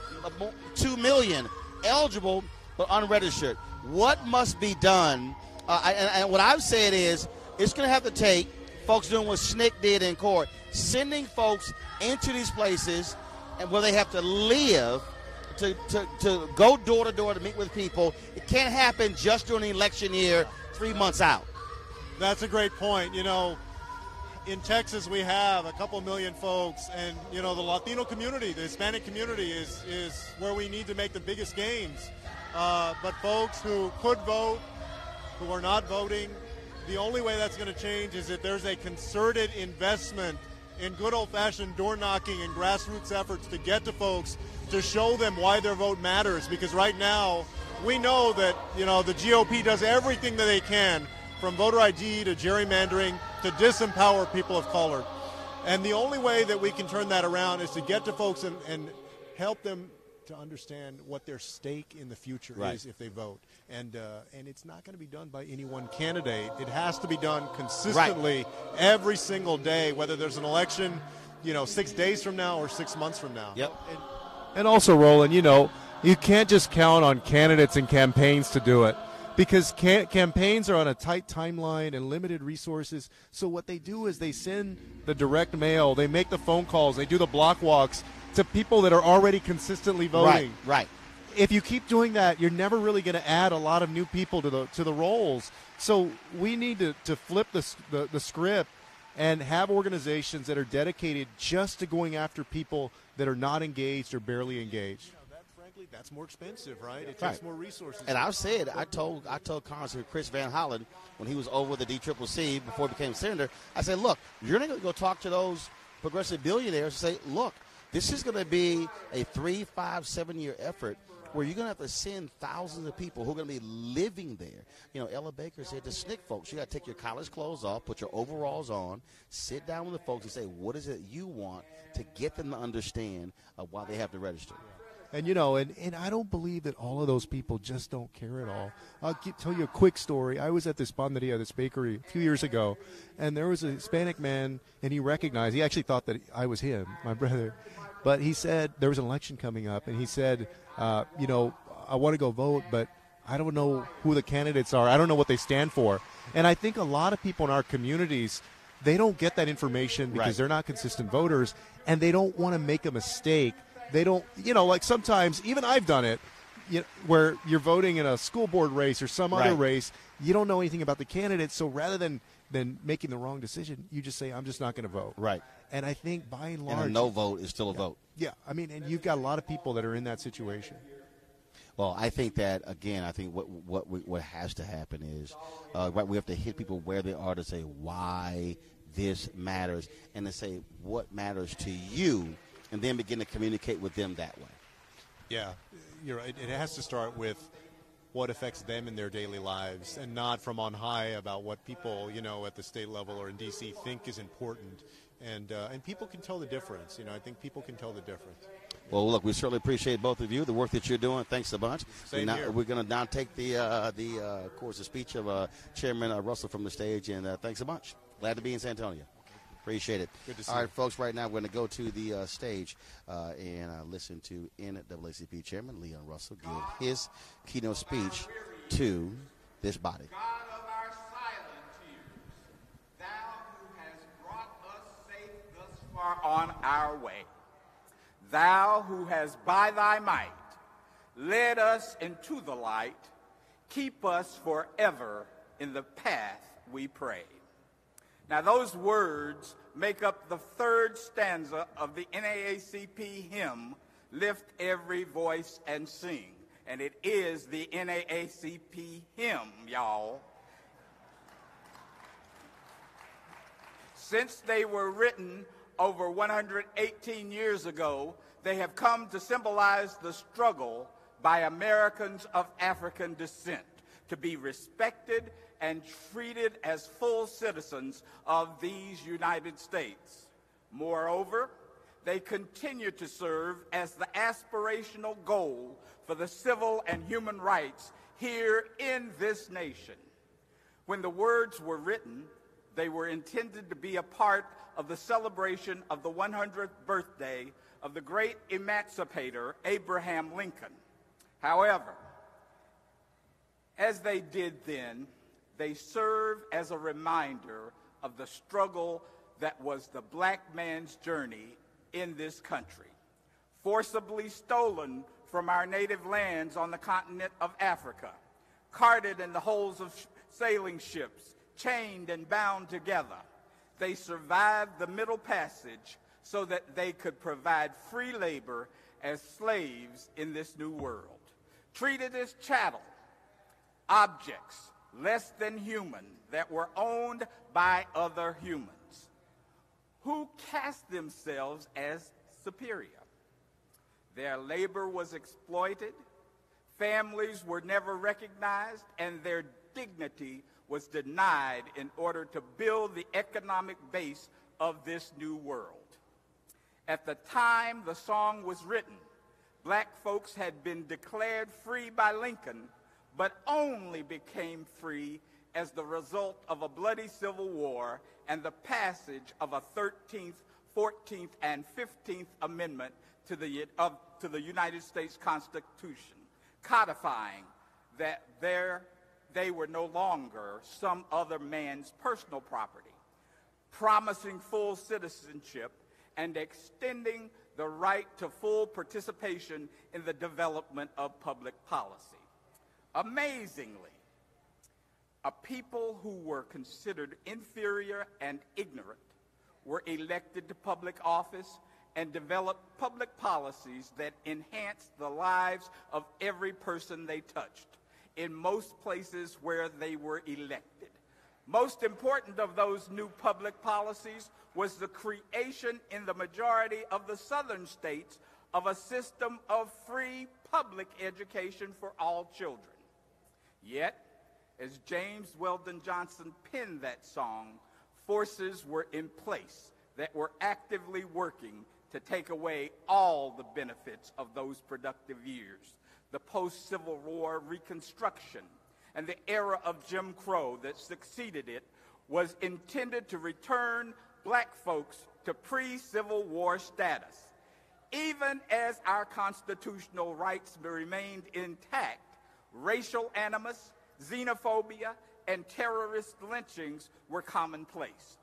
Speaker 2: 2 million eligible but unregistered. What must be done? And what I've said is it's going to have to take folks doing what Schnick did in court, sending folks into these places and where they have to live to go door to door to meet with people. It can't happen just during the election year, 3 months out.
Speaker 10: That's a great point. You know, in Texas we have a couple million folks, and you know the Latino community, the Hispanic community is where we need to make the biggest gains. But folks who could vote, who are not voting, the only way that's going to change is if there's a concerted investment in good old-fashioned door-knocking and grassroots efforts to get to folks, to show them why their vote matters. Because right now, we know that, you know, the GOP does everything that they can, from voter ID to gerrymandering to disempower people of color. And the only way that we can turn that around is to get to folks and help them to understand what their stake in the future is if they vote. And it's not going to be done by any one candidate. It has to be done consistently every single day, whether there's an election, 6 days from now or 6 months from now.
Speaker 2: Yep.
Speaker 10: And also, Roland, you can't just count on candidates and campaigns to do it, because campaigns are on a tight timeline and limited resources. So what they do is they send the direct mail, they make the phone calls, they do the block walks to people that are already consistently voting.
Speaker 2: Right.
Speaker 10: If you keep doing that, you're never really going to add a lot of new people to the rolls. So we need to flip the script and have organizations that are dedicated just to going after people that are not engaged or barely engaged. Frankly, that's more expensive, right? It takes more resources.
Speaker 2: And I've said, I told Congressman Chris Van Hollen when he was over the DCCC before he became senator, I said, look, you're not going to go talk to those progressive billionaires and say, look, this is going to be a 3, 5, 7-year effort where you're going to have to send thousands of people who are going to be living there. Ella Baker said to SNCC folks, you got to take your college clothes off, put your overalls on, sit down with the folks and say, what is it you want, to get them to understand why they have to register.
Speaker 10: And, and I don't believe that all of those people just don't care at all. I'll tell you a quick story. I was at this Panderia, this bakery, a few years ago, and there was a Hispanic man, and he actually thought that I was him, my brother. But he said there was an election coming up, and he said, I want to go vote, but I don't know who the candidates are. I don't know what they stand for. And I think a lot of people in our communities, they don't get that information because they're not consistent voters, and they don't want to make a mistake. They don't, like sometimes, even I've done it, where you're voting in a school board race or some other race, you don't know anything about the candidates, so rather than than making the wrong decision. You just say, I'm just not going to vote.
Speaker 2: Right.
Speaker 10: And I think by and large,
Speaker 2: And a no vote is still a
Speaker 10: yeah,
Speaker 2: vote.
Speaker 10: Yeah, I mean, and you've got a lot of people that are in that situation.
Speaker 2: Well, I think that, again, I think what has to happen is we have to hit people where they are to say why this matters and to say what matters to you, and then begin to communicate with them that way.
Speaker 10: Yeah, you're right. It has to start with what affects them in their daily lives, and not from on high about what people, at the state level or in D.C. think is important. And people can tell the difference. I think people can tell the difference.
Speaker 2: Well, look, we certainly appreciate both of you, the work that you're doing. Thanks a bunch.
Speaker 10: Same here.
Speaker 2: We're going to now take the course of speech of Chairman Russell from the stage, and thanks a bunch. Glad to be in San Antonio. Appreciate it.
Speaker 10: Good to see
Speaker 2: All right,
Speaker 10: you.
Speaker 2: folks, right now we're going to go to the stage and listen to NAACP Chairman Leon Russell give his keynote speech to this body.
Speaker 11: God of our silent tears, thou who hast brought us safe thus far on our way, thou who hast by thy might led us into the light, keep us forever in the path we pray. Now, those words make up the third stanza of the NAACP hymn, Lift Every Voice and Sing. And it is the NAACP hymn, y'all. Since they were written over 118 years ago, they have come to symbolize the struggle by Americans of African descent to be respected and treated as full citizens of these United States. Moreover, they continue to serve as the aspirational goal for the civil and human rights here in this nation. When the words were written, they were intended to be a part of the celebration of the 100th birthday of the great emancipator Abraham Lincoln. However, as they did then, they serve as a reminder of the struggle that was the black man's journey in this country, forcibly stolen from our native lands on the continent of Africa, carted in the holds of sailing ships, chained and bound together. They survived the Middle Passage so that they could provide free labor as slaves in this new world, treated as chattel, objects less than human that were owned by other humans who cast themselves as superior. Their labor was exploited, families were never recognized, and their dignity was denied in order to build the economic base of this new world. At the time the song was written, black folks had been declared free by Lincoln, but only became free as the result of a bloody civil war and the passage of a 13th, 14th, and 15th Amendment to the United States Constitution, codifying that they were no longer some other man's personal property, promising full citizenship and extending the right to full participation in the development of public policy. Amazingly, a people who were considered inferior and ignorant were elected to public office and developed public policies that enhanced the lives of every person they touched in most places where they were elected. Most important of those new public policies was the creation in the majority of the southern states of a system of free public education for all children. Yet, as James Weldon Johnson penned that song, forces were in place that were actively working to take away all the benefits of those productive years. The post-Civil War Reconstruction and the era of Jim Crow that succeeded it was intended to return black folks to pre-Civil War status. Even as our constitutional rights remained intact, racial animus, xenophobia, and terrorist lynchings were commonplace.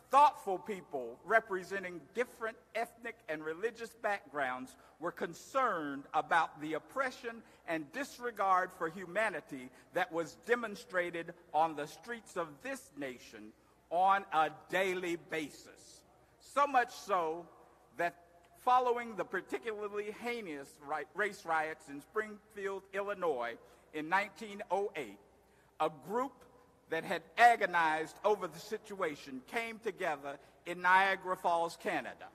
Speaker 11: Thoughtful people representing different ethnic and religious backgrounds were concerned about the oppression and disregard for humanity that was demonstrated on the streets of this nation on a daily basis. So much so that following the particularly heinous race riots in Springfield, Illinois in 1908, a group that had agonized over the situation came together in Niagara Falls, Canada.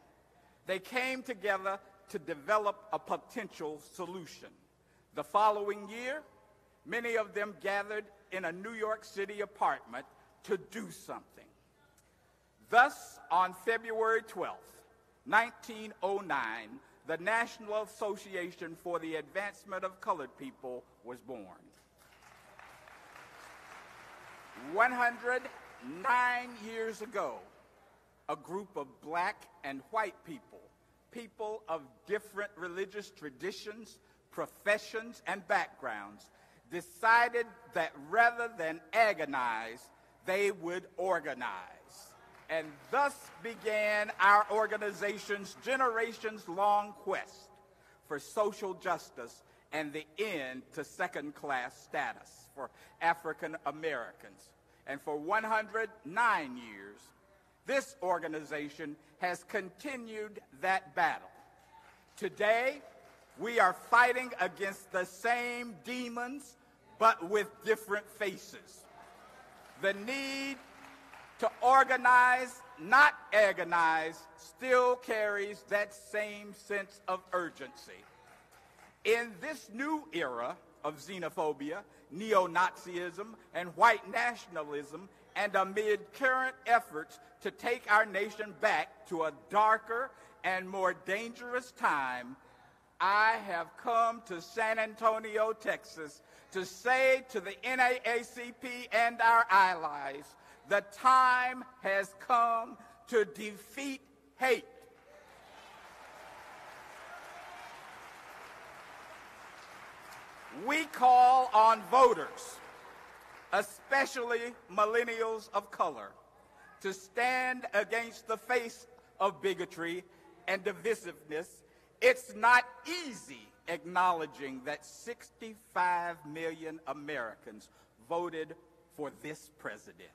Speaker 11: They came together to develop a potential solution. The following year, many of them gathered in a New York City apartment to do something. Thus, on February 12th, 1909, the National Association for the Advancement of Colored People was born. 109 years ago, a group of black and white people, people of different religious traditions, professions, and backgrounds, decided that rather than agonize, they would organize. And thus began our organization's generations-long quest for social justice and the end to second-class status for African Americans. And for 109 years, this organization has continued that battle. Today, we are fighting against the same demons, but with different faces. The need to organize, not agonize, still carries that same sense of urgency. In this new era of xenophobia, neo-Nazism, and white nationalism, and amid current efforts to take our nation back to a darker and more dangerous time, I have come to San Antonio, Texas, to say to the NAACP and our allies, the time has come to defeat hate. We call on voters, especially millennials of color, to stand against the face of bigotry and divisiveness. It's not easy acknowledging that 65 million Americans voted for this president.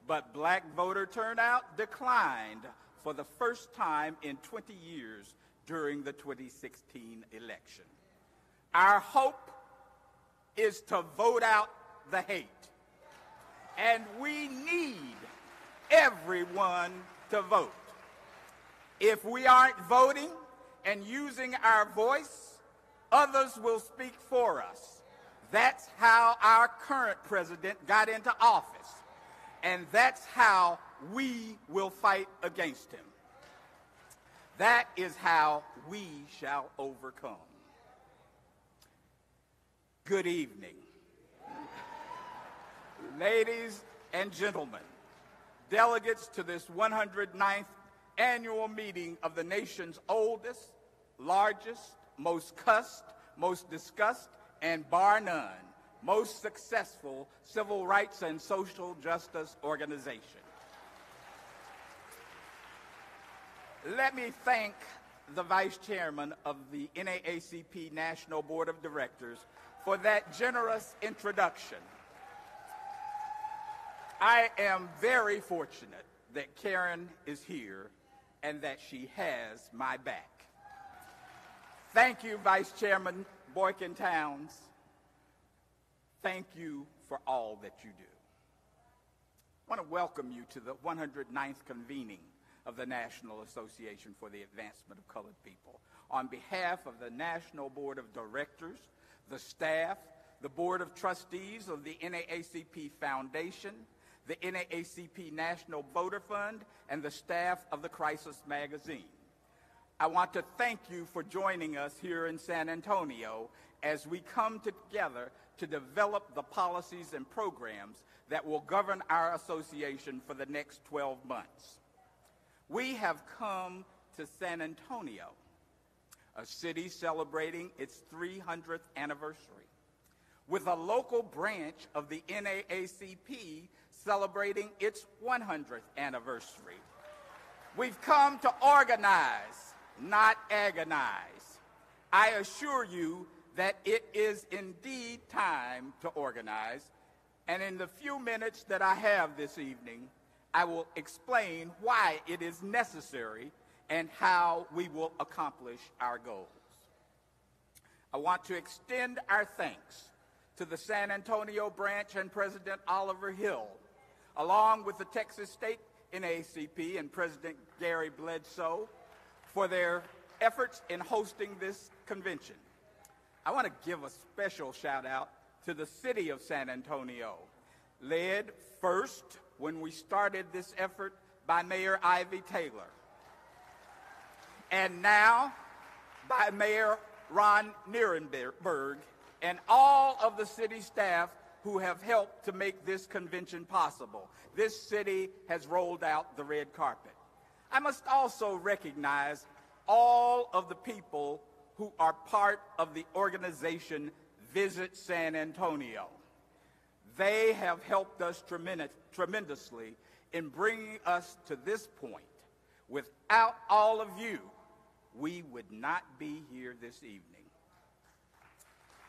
Speaker 11: But black voter turnout declined for the first time in 20 years during the 2016 election. Our hope is to vote out the hate. And we need everyone to vote. If we aren't voting and using our voice, others will speak for us. That's how our current president got into office. And that's how we will fight against him. That is how we shall overcome. Good evening. Ladies and gentlemen, delegates to this 109th annual meeting of the nation's oldest, largest, most cussed, most discussed, and bar none, most successful civil rights and social justice organization. Let me thank the Vice Chairman of the NAACP National Board of Directors for that generous introduction. I am very fortunate that Karen is here and that she has my back. Thank you, Vice Chairman Boykin Towns. Thank you for all that you do. I want to welcome you to the 109th convening of the National Association for the Advancement of Colored People. On behalf of the National Board of Directors, the staff, the Board of Trustees of the NAACP Foundation, the NAACP National Voter Fund, and the staff of the Crisis Magazine. I want to thank you for joining us here in San Antonio as we come together to develop the policies and programs that will govern our association for the next 12 months. We have come to San Antonio, a city celebrating its 300th anniversary, with a local branch of the NAACP celebrating its 100th anniversary. We've come to organize, not agonize. I assure you that it is indeed time to organize, and in the few minutes that I have this evening, I will explain why it is necessary and how we will accomplish our goals. I want to extend our thanks to the San Antonio branch and President Oliver Hill, along with the Texas State NAACP and President Gary Bledsoe, for their efforts in hosting this convention. I want to give a special shout out to the city of San Antonio, led first when we started this effort by Mayor Ivy Taylor, and now by Mayor Ron Nierenberg and all of the city staff who have helped to make this convention possible. This city has rolled out the red carpet. I must also recognize all of the people who are part of the organization Visit San Antonio. They have helped us tremendously in bringing us to this point. Without all of you, we would not be here this evening.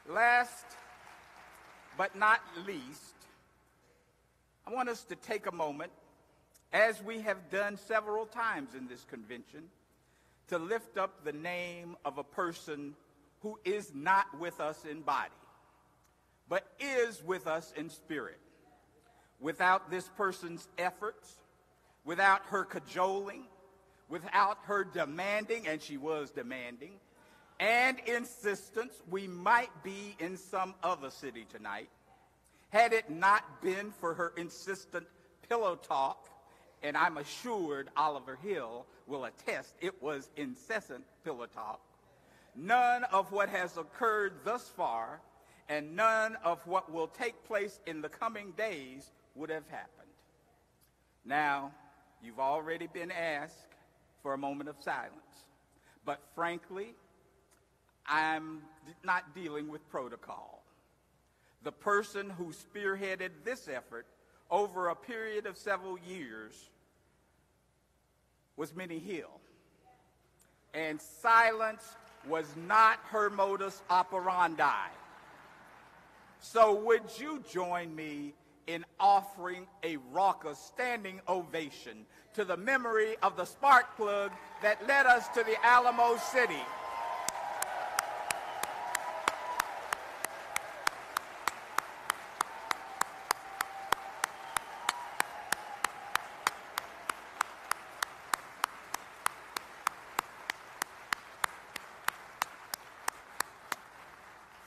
Speaker 11: Last but not least, I want us to take a moment, as we have done several times in this convention, to lift up the name of a person who is not with us in body, but is with us in spirit. Without this person's efforts, without her cajoling, without her demanding, and she was demanding, and insistence, we might be in some other city tonight. Had it not been for her insistent pillow talk, and I'm assured Oliver Hill will attest it was incessant pillow talk, none of what has occurred thus far and none of what will take place in the coming days would have happened. Now, you've already been asked for a moment of silence, but frankly, I'm not dealing with protocol. The person who spearheaded this effort over a period of several years was Minnie Hill, and silence was not her modus operandi. So would you join me in offering a raucous standing ovation to the memory of the spark plug that led us to the Alamo City?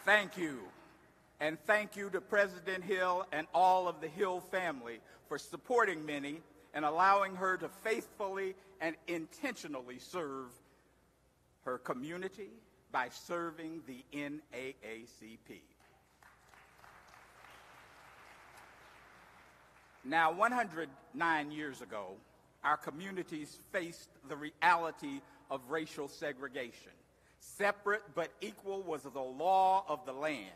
Speaker 11: Thank you. And thank you to President Hill and all of the Hill family for supporting Minnie and allowing her to faithfully and intentionally serve her community by serving the NAACP. Now, 109 years ago, our communities faced the reality of racial segregation. Separate but equal was the law of the land.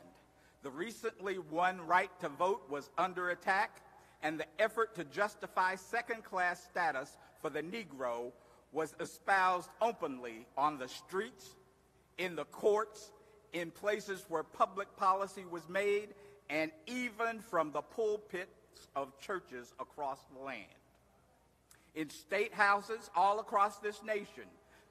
Speaker 11: The recently won right to vote was under attack, and the effort to justify second-class status for the Negro was espoused openly on the streets, in the courts, in places where public policy was made, and even from the pulpits of churches across the land. In state houses all across this nation,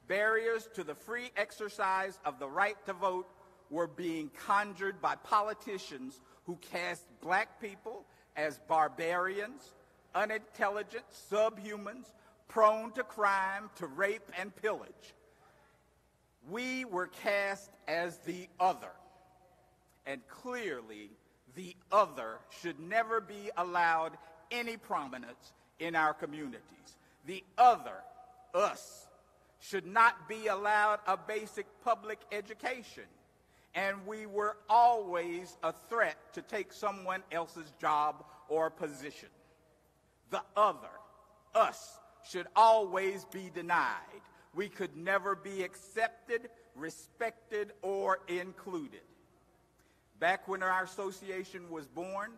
Speaker 11: barriers to the free exercise of the right to vote were being conjured by politicians who cast black people as barbarians, unintelligent, subhumans, prone to crime, to rape and pillage. We were cast as the other, and clearly the other should never be allowed any prominence in our communities. The other, us, should not be allowed a basic public education, and we were always a threat to take someone else's job or position. The other, us, should always be denied. We could never be accepted, respected, or included. Back when our association was born,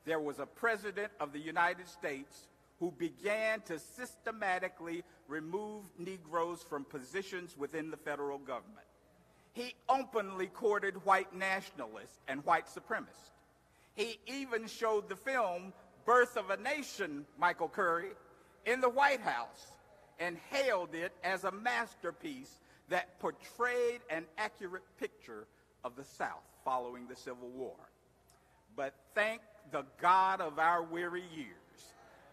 Speaker 11: there was a president of the United States who began to systematically remove Negroes from positions within the federal government. He openly courted white nationalists and white supremacists. He even showed the film Birth of a Nation, Michael Curry, in the White House and hailed it as a masterpiece that portrayed an accurate picture of the South following the Civil War. But thank the God of our weary years,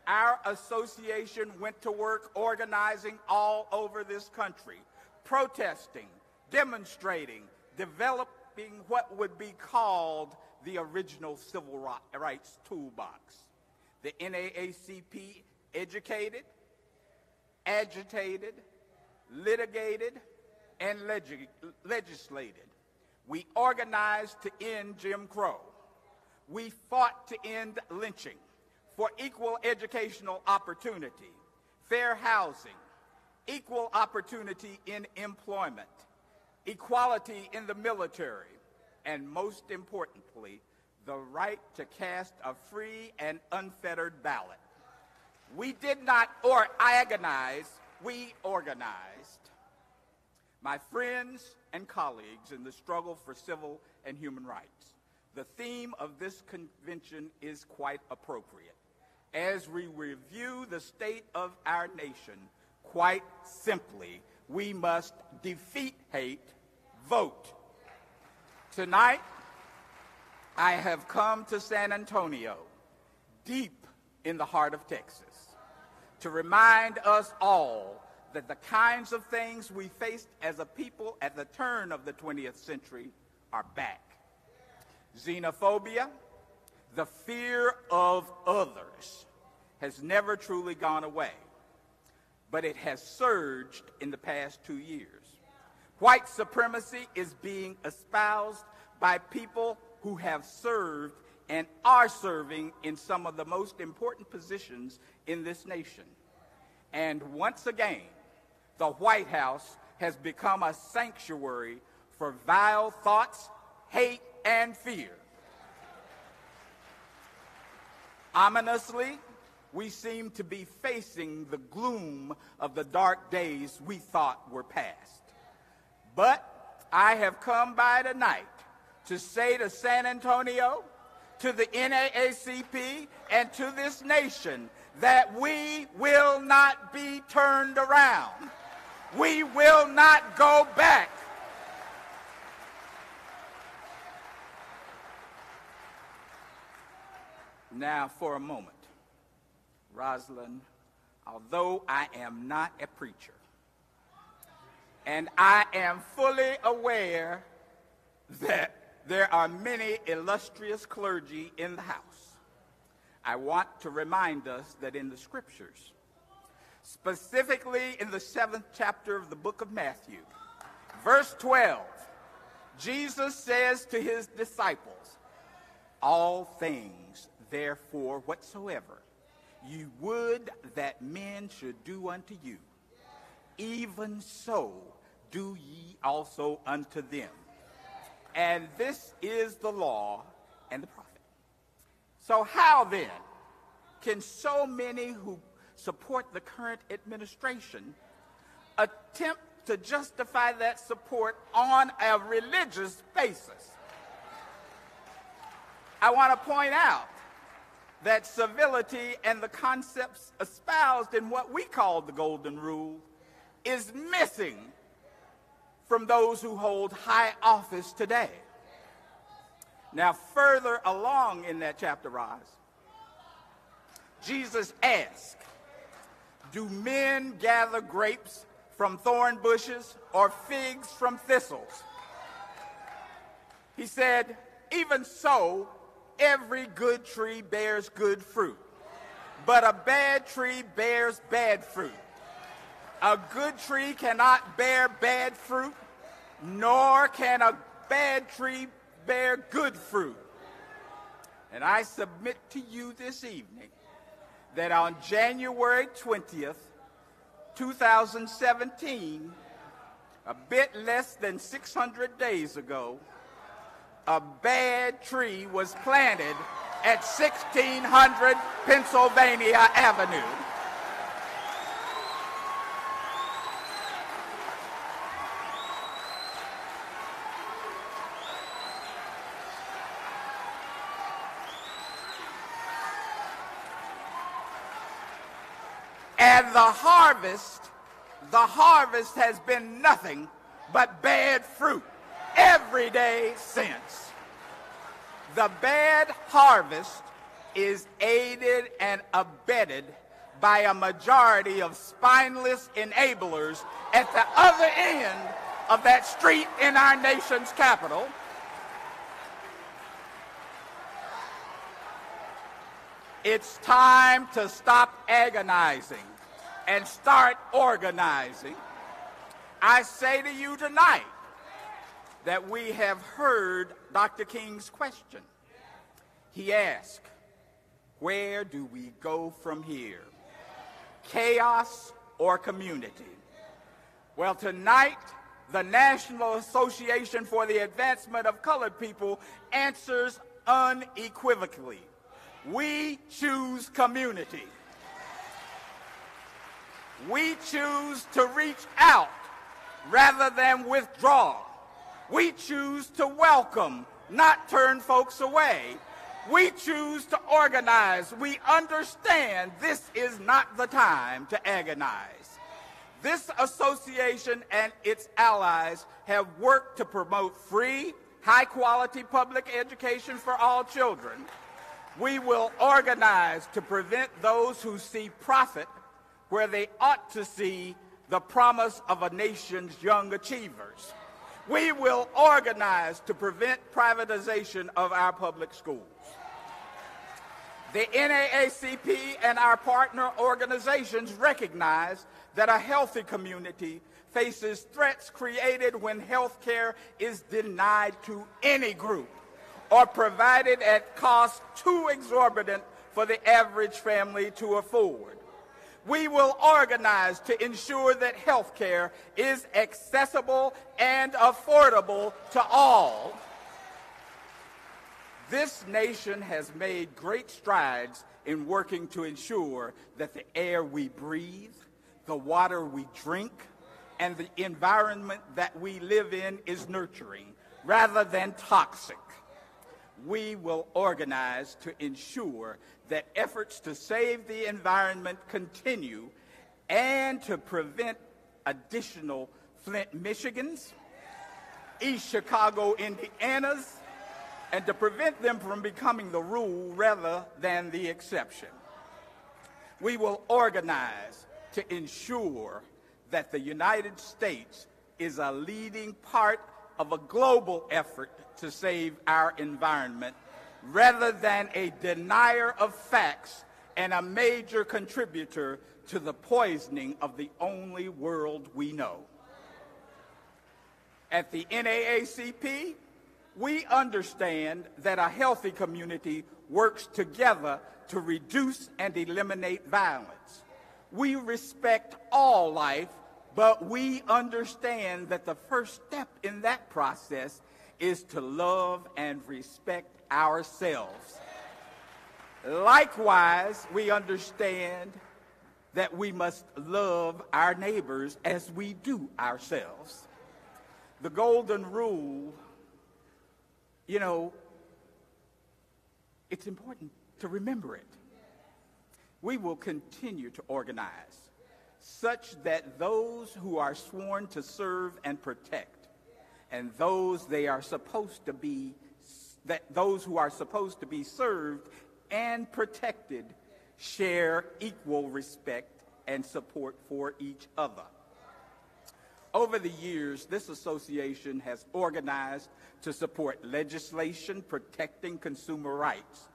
Speaker 11: our association went to work organizing all over this country, protesting, demonstrating, developing what would be called the original civil rights toolbox. The NAACP educated, agitated, litigated, and legislated. We organized to end Jim Crow. We fought to end lynching, for equal educational opportunity, fair housing, equal opportunity in employment, equality in the military, and most importantly, the right to cast a free and unfettered ballot. We did not agonize, we organized. My friends and colleagues in the struggle for civil and human rights, the theme of this convention is quite appropriate. As we review the state of our nation, quite simply, we must defeat hate, vote. Tonight, I have come to San Antonio, deep in the heart of Texas, to remind us all that the kinds of things we faced as a people at the turn of the 20th century are back. Xenophobia, the fear of others, has never truly gone away, but it has surged in the past 2 years. White supremacy is being espoused by people who have served and are serving in some of the most important positions in this nation. And once again, the White House has become a sanctuary for vile thoughts, hate, and fear. Ominously, we seem to be facing the gloom of the dark days we thought were past. But I have come by tonight to say to San Antonio, to the NAACP, and to this nation that we will not be turned around. We will not go back. Now, for a moment, Roland, although I am not a preacher, and I am fully aware that there are many illustrious clergy in the house, I want to remind us that in the scriptures, specifically in the 7th chapter of the book of Matthew, verse 12, Jesus says to his disciples, "All things, therefore, whatsoever you would that men should do unto you, even so do ye also unto them. And this is the law and the prophet." So how then can so many who support the current administration attempt to justify that support on a religious basis? I want to point out that civility and the concepts espoused in what we call the Golden Rule is missing from those who hold high office today. Now, further along in that chapter, Roz, Jesus asked, "Do men gather grapes from thorn bushes or figs from thistles?" He said, "Even so, every good tree bears good fruit, but a bad tree bears bad fruit. A good tree cannot bear bad fruit, nor can a bad tree bear good fruit." And I submit to you this evening that on January 20th, 2017, a bit less than 600 days ago, a bad tree was planted at 1600 Pennsylvania Avenue. And the harvest has been nothing but bad fruit every day since. The bad harvest is aided and abetted by a majority of spineless enablers at the other end of that street in our nation's capital. It's time to stop agonizing and start organizing. I say to you tonight that we have heard Dr. King's question. He asked, where do we go from here? Chaos or community? Well, tonight, the National Association for the Advancement of Colored People answers unequivocally. We choose community. We choose to reach out rather than withdraw. We choose to welcome, not turn folks away. We choose to organize. We understand this is not the time to agonize. This association and its allies have worked to promote free, high-quality public education for all children. We will organize to prevent those who see profit where they ought to see the promise of a nation's young achievers. We will organize to prevent privatization of our public schools. The NAACP and our partner organizations recognize that a healthy community faces threats created when health care is denied to any group or provided at cost too exorbitant for the average family to afford. We will organize to ensure that health care is accessible and affordable to all. This nation has made great strides in working to ensure that the air we breathe, the water we drink, and the environment that we live in is nurturing rather than toxic. We will organize to ensure that efforts to save the environment continue and to prevent additional Flint, Michigans, East Chicago, Indianas, and to prevent them from becoming the rule rather than the exception. We will organize to ensure that the United States is a leading part of a global effort to save our environment rather than a denier of facts and a major contributor to the poisoning of the only world we know. At the NAACP, we understand that a healthy community works together to reduce and eliminate violence. We respect all life, but we understand that the first step in that process is to love and respect ourselves. Likewise, we understand that we must love our neighbors as we do ourselves. The golden rule, you know, it's important to remember it. We will continue to organize such that those who are sworn to serve and protect and those who are supposed to be served and protected share equal respect and support for each other. Over the years, this association has organized to support legislation protecting consumer rights,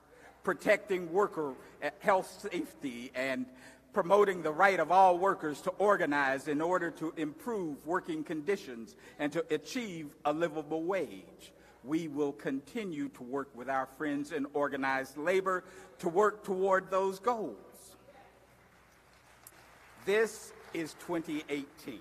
Speaker 11: protecting worker health safety, and promoting the right of all workers to organize in order to improve working conditions and to achieve a livable wage. We will continue to work with our friends in organized labor to work toward those goals. This is 2018,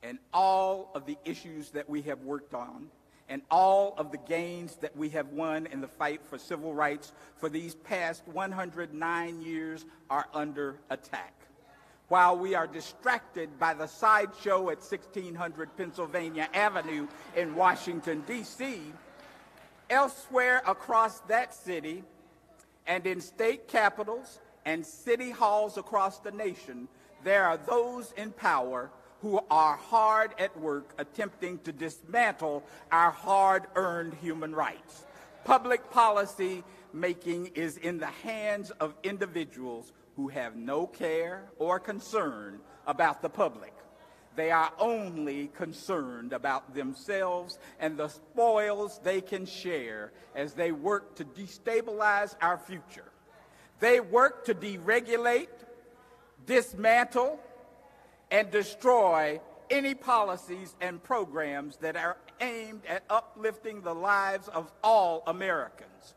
Speaker 11: and all of the issues that we have worked on and all of the gains that we have won in the fight for civil rights for these past 109 years are under attack. While we are distracted by the sideshow at 1600 Pennsylvania Avenue in Washington, D.C., elsewhere across that city and in state capitals and city halls across the nation, there are those in power who are hard at work attempting to dismantle our hard-earned human rights. Public policy making is in the hands of individuals who have no care or concern about the public. They are only concerned about themselves and the spoils they can share as they work to destabilize our future. They work to deregulate, dismantle, and destroy any policies and programs that are aimed at uplifting the lives of all Americans.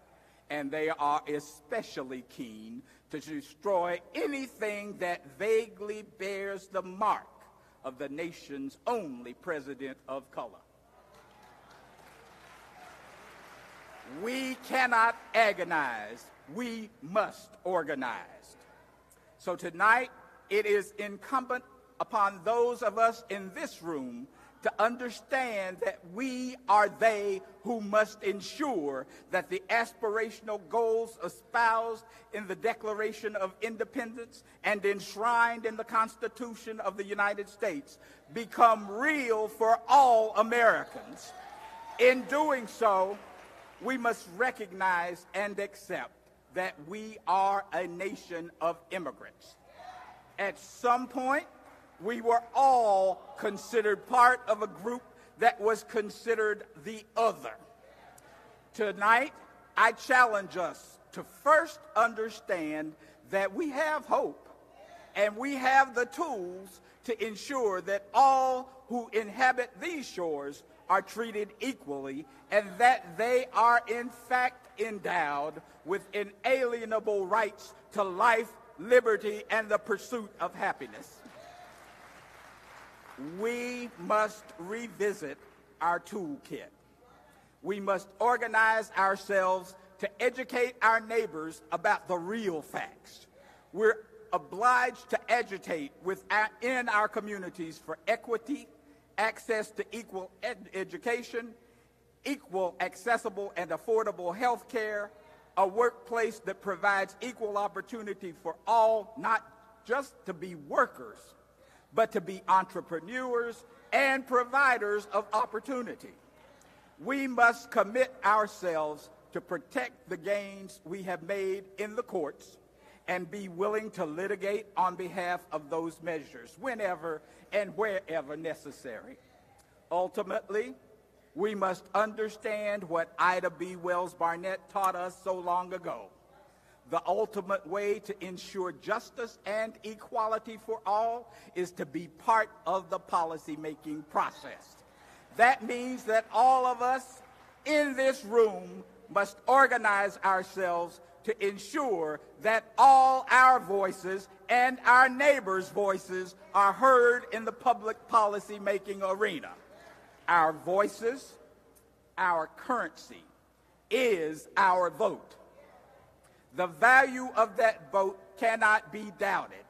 Speaker 11: And they are especially keen to destroy anything that vaguely bears the mark of the nation's only president of color. We cannot agonize. We must organize. So tonight, it is incumbent upon those of us in this room to understand that we are they who must ensure that the aspirational goals espoused in the Declaration of Independence and enshrined in the Constitution of the United States become real for all Americans. In doing so, we must recognize and accept that we are a nation of immigrants. At some point, we were all considered part of a group that was considered the other. Tonight, I challenge us to first understand that we have hope and we have the tools to ensure that all who inhabit these shores are treated equally and that they are in fact endowed with inalienable rights to life, liberty, and the pursuit of happiness. We must revisit our toolkit. We must organize ourselves to educate our neighbors about the real facts. We're obliged to agitate in our communities for equity, access to equal education, equal, accessible, and affordable health care, a workplace that provides equal opportunity for all, not just to be workers, but to be entrepreneurs and providers of opportunity. We must commit ourselves to protect the gains we have made in the courts and be willing to litigate on behalf of those measures whenever and wherever necessary. Ultimately, we must understand what Ida B. Wells Barnett taught us so long ago. The ultimate way to ensure justice and equality for all is to be part of the policy-making process. That means that all of us in this room must organize ourselves to ensure that all our voices and our neighbors' voices are heard in the public policy-making arena. Our voices, our currency, is our vote. The value of that vote cannot be doubted.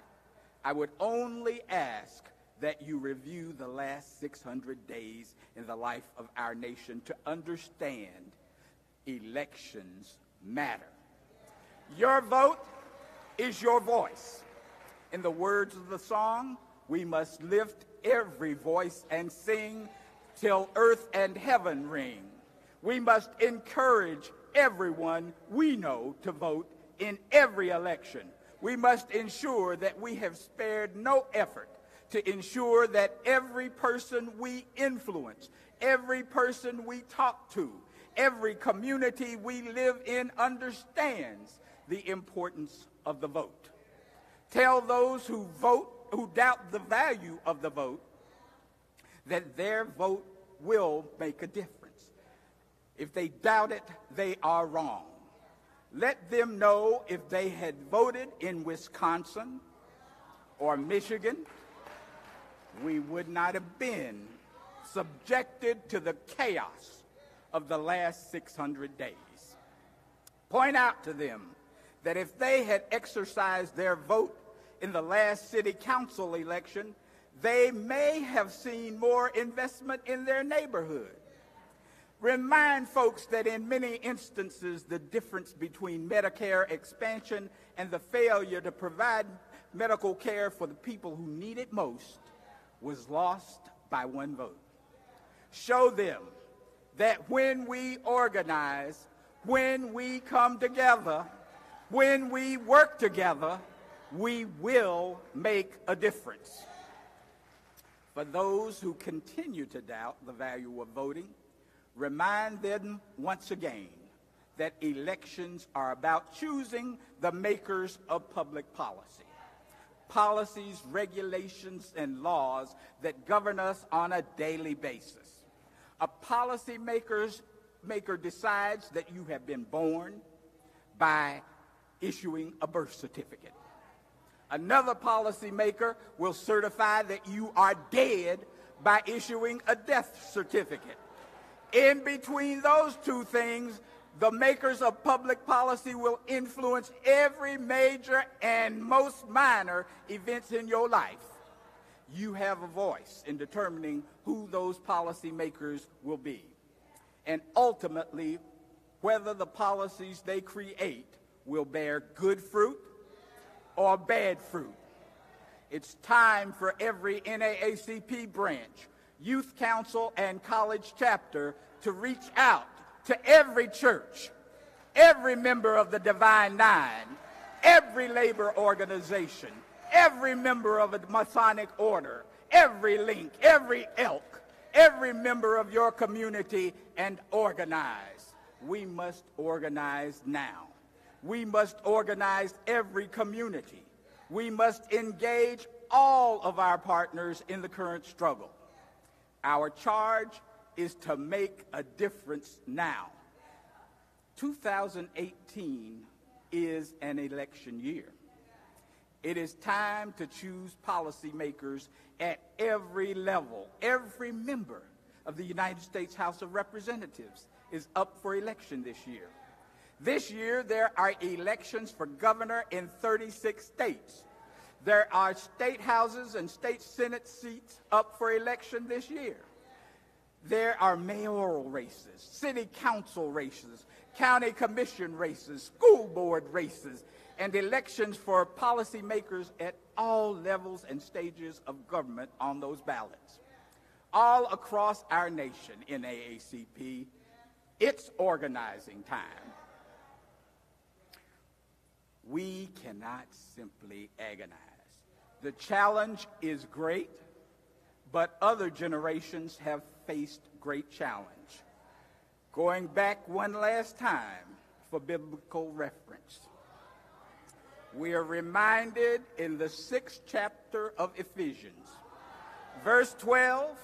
Speaker 11: I would only ask that you review the last 600 days in the life of our nation to understand elections matter. Your vote is your voice. In the words of the song, we must lift every voice and sing till earth and heaven ring. We must encourage everyone we know to vote in every election. We must ensure that we have spared no effort to ensure that every person we influence, every person we talk to, every community we live in understands the importance of the vote. Tell those who vote, who doubt the value of the vote, that their vote will make a difference. If they doubt it, they are wrong. Let them know if they had voted in Wisconsin or Michigan, we would not have been subjected to the chaos of the last 600 days. Point out to them that if they had exercised their vote in the last city council election, they may have seen more investment in their neighborhood. Remind folks that in many instances, the difference between Medicare expansion and the failure to provide medical care for the people who need it most was lost by one vote. Show them that when we organize, when we come together, when we work together, we will make a difference. For those who continue to doubt the value of voting, remind them once again that elections are about choosing the makers of public policy. Policies, regulations, and laws that govern us on a daily basis. A policy maker decides that you have been born by issuing a birth certificate. Another policymaker will certify that you are dead by issuing a death certificate. In between those two things, the makers of public policy will influence every major and most minor events in your life. You have a voice in determining who those policymakers will be, and ultimately whether the policies they create will bear good fruit or bad fruit. It's time for every NAACP branch, youth council, and college chapter to reach out to every church, every member of the Divine Nine, every labor organization, every member of a Masonic order, every link, every elk, every member of your community, and organize. We must organize now. We must organize every community. We must engage all of our partners in the current struggle. Our charge is to make a difference now. 2018 is an election year. It is time to choose policymakers at every level. Every member of the United States House of Representatives is up for election this year. This year, there are elections for governor in 36 states. There are state houses and state senate seats up for election this year. There are mayoral races, city council races, county commission races, school board races, and elections for policymakers at all levels and stages of government on those ballots. All across our nation in AACP, it's organizing time. We cannot simply agonize. The challenge is great, but other generations have faced great challenge. Going back one last time for biblical reference, we are reminded in the 6th chapter of Ephesians, verse 12,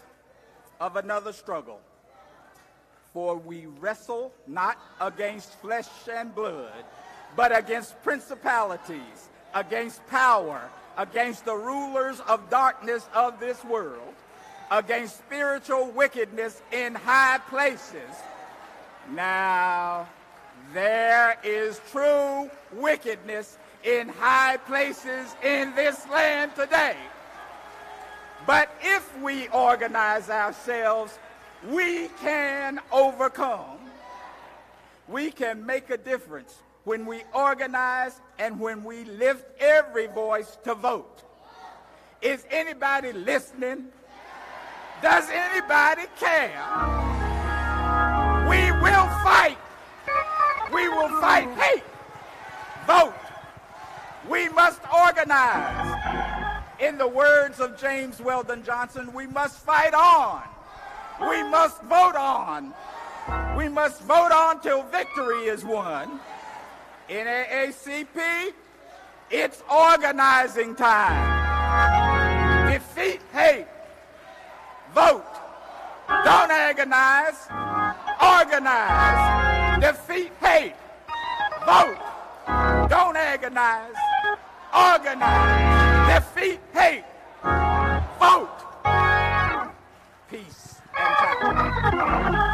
Speaker 11: of another struggle. For we wrestle not against flesh and blood, but against principalities, against power, against the rulers of darkness of this world, against spiritual wickedness in high places. Now, there is true wickedness in high places in this land today. But if we organize ourselves, we can overcome. We can make a difference when we organize and when we lift every voice to vote. Is anybody listening? Does anybody care? We will fight. We will fight hate. Vote. We must organize. In the words of James Weldon Johnson, we must fight on. We must vote on. We must vote on till victory is won. In AACP, it's organizing time. Defeat hate. Vote. Don't agonize. Organize. Defeat hate. Vote. Don't agonize. Organize. Defeat hate. Vote. Peace and time.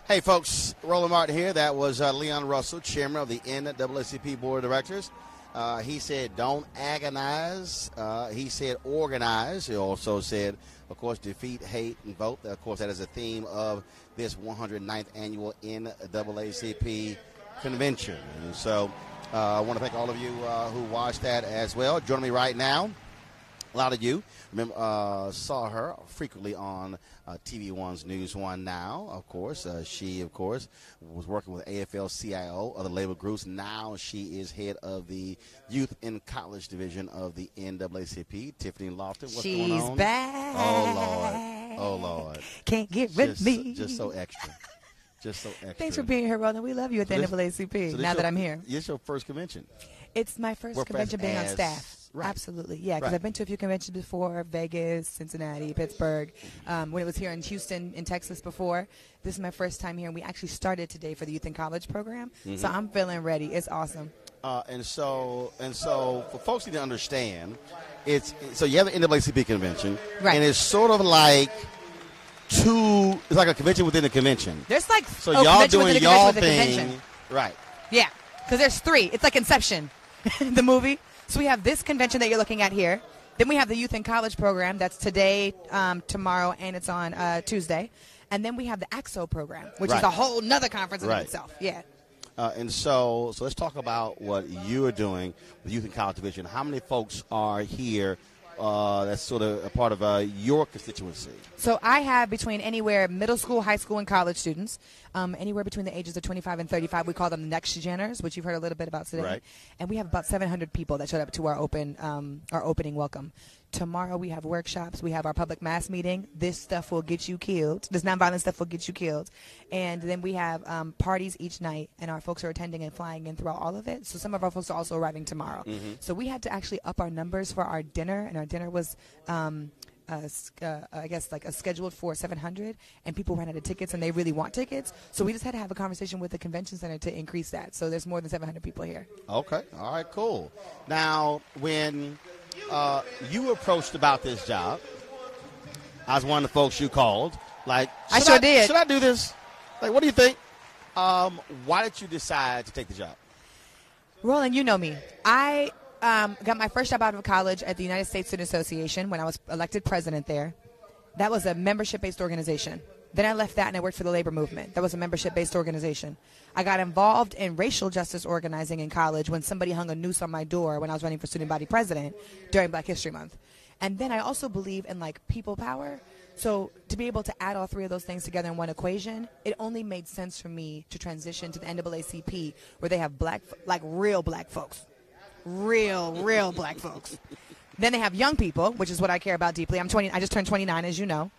Speaker 2: Hey, folks, Roland Martin here. That was Leon Russell, chairman of the NAACP Board of Directors. He said, don't agonize. He said, organize. He also said, of course, defeat, hate, and vote. Of course, that is a theme of this 109th annual NAACP convention. And so I want to thank all of you who watched that as well. Joining me right now, a lot of you saw her frequently on TV One's News One Now, of course. She, of course, was working with AFL-CIO, other labor groups. Now she is head of the Youth and College Division of the NAACP. Tiffany Lofton, what's going on?
Speaker 12: She's back.
Speaker 2: Oh, Lord. Oh, Lord.
Speaker 12: Can't get rid of me.
Speaker 2: Just so extra. Just so extra.
Speaker 12: Thanks for being here, Roland. We love you at the NAACP, now that I'm here.
Speaker 2: It's your first convention.
Speaker 12: It's my first convention being on staff.
Speaker 2: Right.
Speaker 12: Absolutely, yeah, because I've been to a few conventions before, Vegas, Cincinnati, Pittsburgh, when it was here in Houston, in Texas before. This is my first time here, and we actually started today for the Youth and College program, so I'm feeling ready. It's awesome. And so for folks need to understand, so you have the NAACP convention, right,
Speaker 2: and it's sort of like it's like a convention within a convention.
Speaker 12: There's like
Speaker 2: so y'all doing y'all thing, right?
Speaker 12: Yeah, because there's 3. It's like Inception, the movie. So we have this convention that you're looking at here. Then we have the Youth and College program. That's today, tomorrow, and it's on Tuesday. And then we have the AXO program, which is a whole nother conference in itself. Yeah.
Speaker 2: And so let's talk about what you are doing with Youth and College Division. How many folks are here that's sort of a part of your constituency?
Speaker 12: So I have between anywhere middle school, high school, and college students, anywhere between the ages of 25 and 35. We call them next geners, which you've heard a little bit about today. Right. And we have about 700 people that showed up to our opening welcome. Tomorrow we have workshops. We have our public mass meeting. This stuff will get you killed. This nonviolent stuff will get you killed. And then we have parties each night, and our folks are attending and flying in throughout all of it. So some of our folks are also arriving tomorrow. Mm-hmm. So we had to actually up our numbers for our dinner, and our dinner was I guess like scheduled for 700, and people ran out of tickets, and they really want tickets. So we just had to have a conversation with the convention center to increase that. So there's more than 700 people here.
Speaker 2: Okay. All right, cool. Now, when you approached about this job, I was one of the folks you called. Like,
Speaker 12: I sure did.
Speaker 2: Should I do this? Like, what do you think? Why did you decide to take the job?
Speaker 12: Roland, you know me. I got my first job out of college at the United States Student Association when I was elected president there. That was a membership-based organization. Then I left that and I worked for the labor movement. That was a membership-based organization. I got involved in racial justice organizing in college when somebody hung a noose on my door when I was running for student body president during Black History Month. And then I also believe in like people power. So to be able to add all 3 of those things together in one equation, it only made sense for me to transition to the NAACP where they have real black folks. Real black folks. Then they have young people, which is what I care about deeply. I just turned 29, as you know.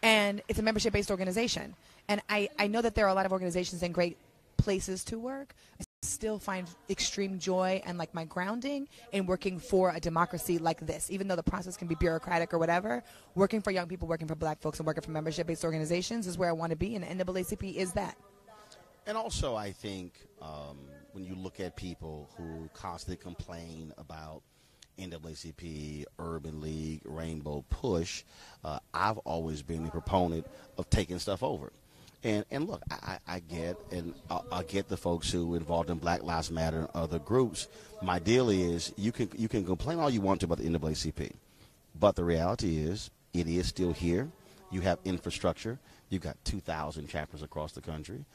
Speaker 12: And it's a membership-based organization. And I know that there are a lot of organizations and great places to work. I still find extreme joy and like my grounding in working for a democracy like this. Even though the process can be bureaucratic or whatever, working for young people, working for black folks, and working for membership-based organizations is where I want to be, and the NAACP is that.
Speaker 2: And also, I think when you look at people who constantly complain about NAACP, Urban League, Rainbow Push, I've always been a proponent of taking stuff over. And look, I get the folks who are involved in Black Lives Matter and other groups. My deal is you can complain all you want to about the NAACP, but the reality is it is still here. You have infrastructure. You've got 2,000 chapters across the country.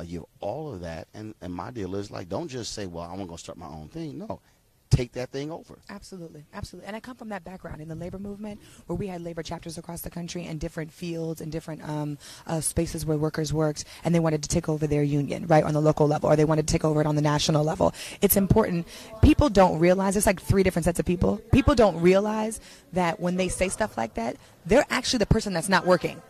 Speaker 2: You have all of that. And my deal is, like, don't just say, well, I'm going to start my own thing. No. Take that thing over.
Speaker 12: Absolutely. Absolutely. And I come from that background in the labor movement where we had labor chapters across the country in different fields and different spaces where workers worked, and they wanted to take over their union, right, on the local level, or they wanted to take over it on the national level. It's important. People don't realize, it's like 3 different sets of people. People don't realize that when they say stuff like that, they're actually the person that's not working.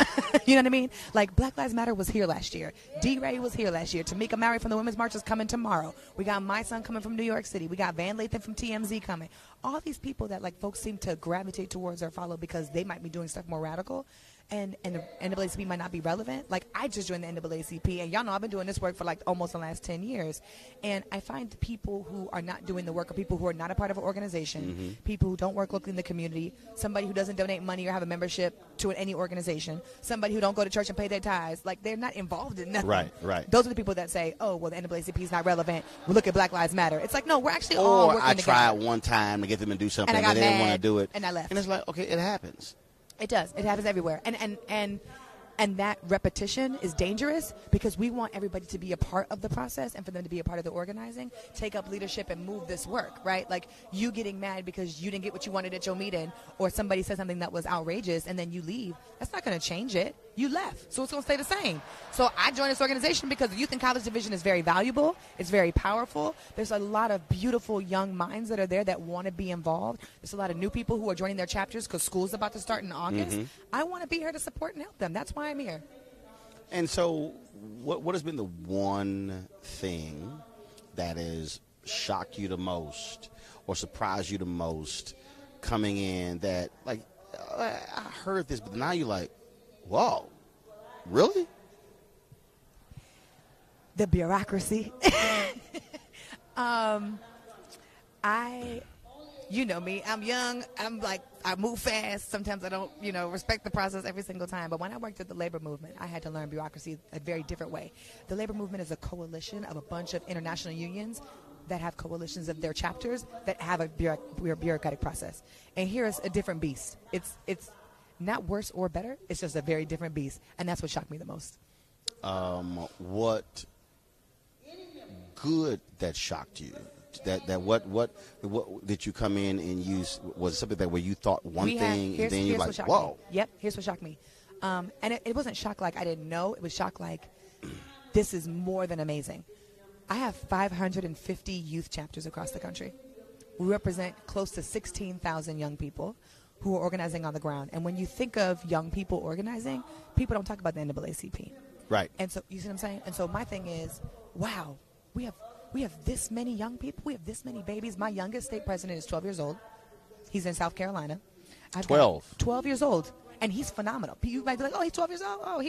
Speaker 12: You know what I mean? Like, Black Lives Matter was here last year. D-Ray was here last year. Tamika Mallory from the Women's March is coming tomorrow. We got my son coming from New York City. We got Van Lathan from TMZ coming. All these people that, like, folks seem to gravitate towards or follow because they might be doing stuff more radical. and the NAACP might not be relevant. Like, I just joined the NAACP, and y'all know I've been doing this work for like almost the last 10 years. And I find people who are not doing the work, or people who are not a part of an organization, people who don't work locally in the community, somebody who doesn't donate money or have a membership to any organization, somebody who don't go to church and pay their tithes, like, they're not involved in nothing.
Speaker 2: Right.
Speaker 12: Those are the people that say, oh, well, the NAACP is not relevant. Well, look at Black Lives Matter. It's like, no, we're actually all working together.
Speaker 2: Or I tried one time to get them to do something,
Speaker 12: and
Speaker 2: they didn't want to do it.
Speaker 12: And I left.
Speaker 2: And it's like, okay, it happens.
Speaker 12: It does. It happens everywhere. And that repetition is dangerous, because we want everybody to be a part of the process and for them to be a part of the organizing, take up leadership and move this work, right? Like, you getting mad because you didn't get what you wanted at your meeting, or somebody said something that was outrageous and then you leave. That's not going to change it. You left, so it's going to stay the same. So I joined this organization because the Youth and College Division is very valuable. It's very powerful. There's a lot of beautiful young minds that are there that want to be involved. There's a lot of new people who are joining their chapters because school's about to start in August. I want to be here to support and help them. That's why I'm here.
Speaker 2: And so what has been the one thing that has shocked you the most or surprised you the most coming in that, like, I heard this, but now you're like, whoa, really?
Speaker 12: The bureaucracy. You know me, I'm young, I move fast. Sometimes I don't, respect the process every single time. But when I worked at the labor movement, I had to learn bureaucracy a very different way. The labor movement is a coalition of a bunch of international unions that have coalitions of their chapters that have a bureaucratic process. And here is a different beast. It's not worse or better. It's just a very different beast. And that's what shocked me the most.
Speaker 2: What good that shocked you? What did you come in and use? Was it something that where you thought one thing and then you're like, whoa?
Speaker 12: Yep, here's what shocked me. And it wasn't shock like I didn't know. It was shock like, this is more than amazing. I have 550 youth chapters across the country. We represent close to 16,000 young people who are organizing on the ground. And when you think of young people organizing, people don't talk about the NAACP.
Speaker 2: Right.
Speaker 12: And so, you see what I'm saying? And so my thing is, wow, we have this many young people. We have this many babies. My youngest state president is 12 years old. He's in South Carolina. 12 years old. And he's phenomenal. You might be like, oh, he's 12 years old. Oh,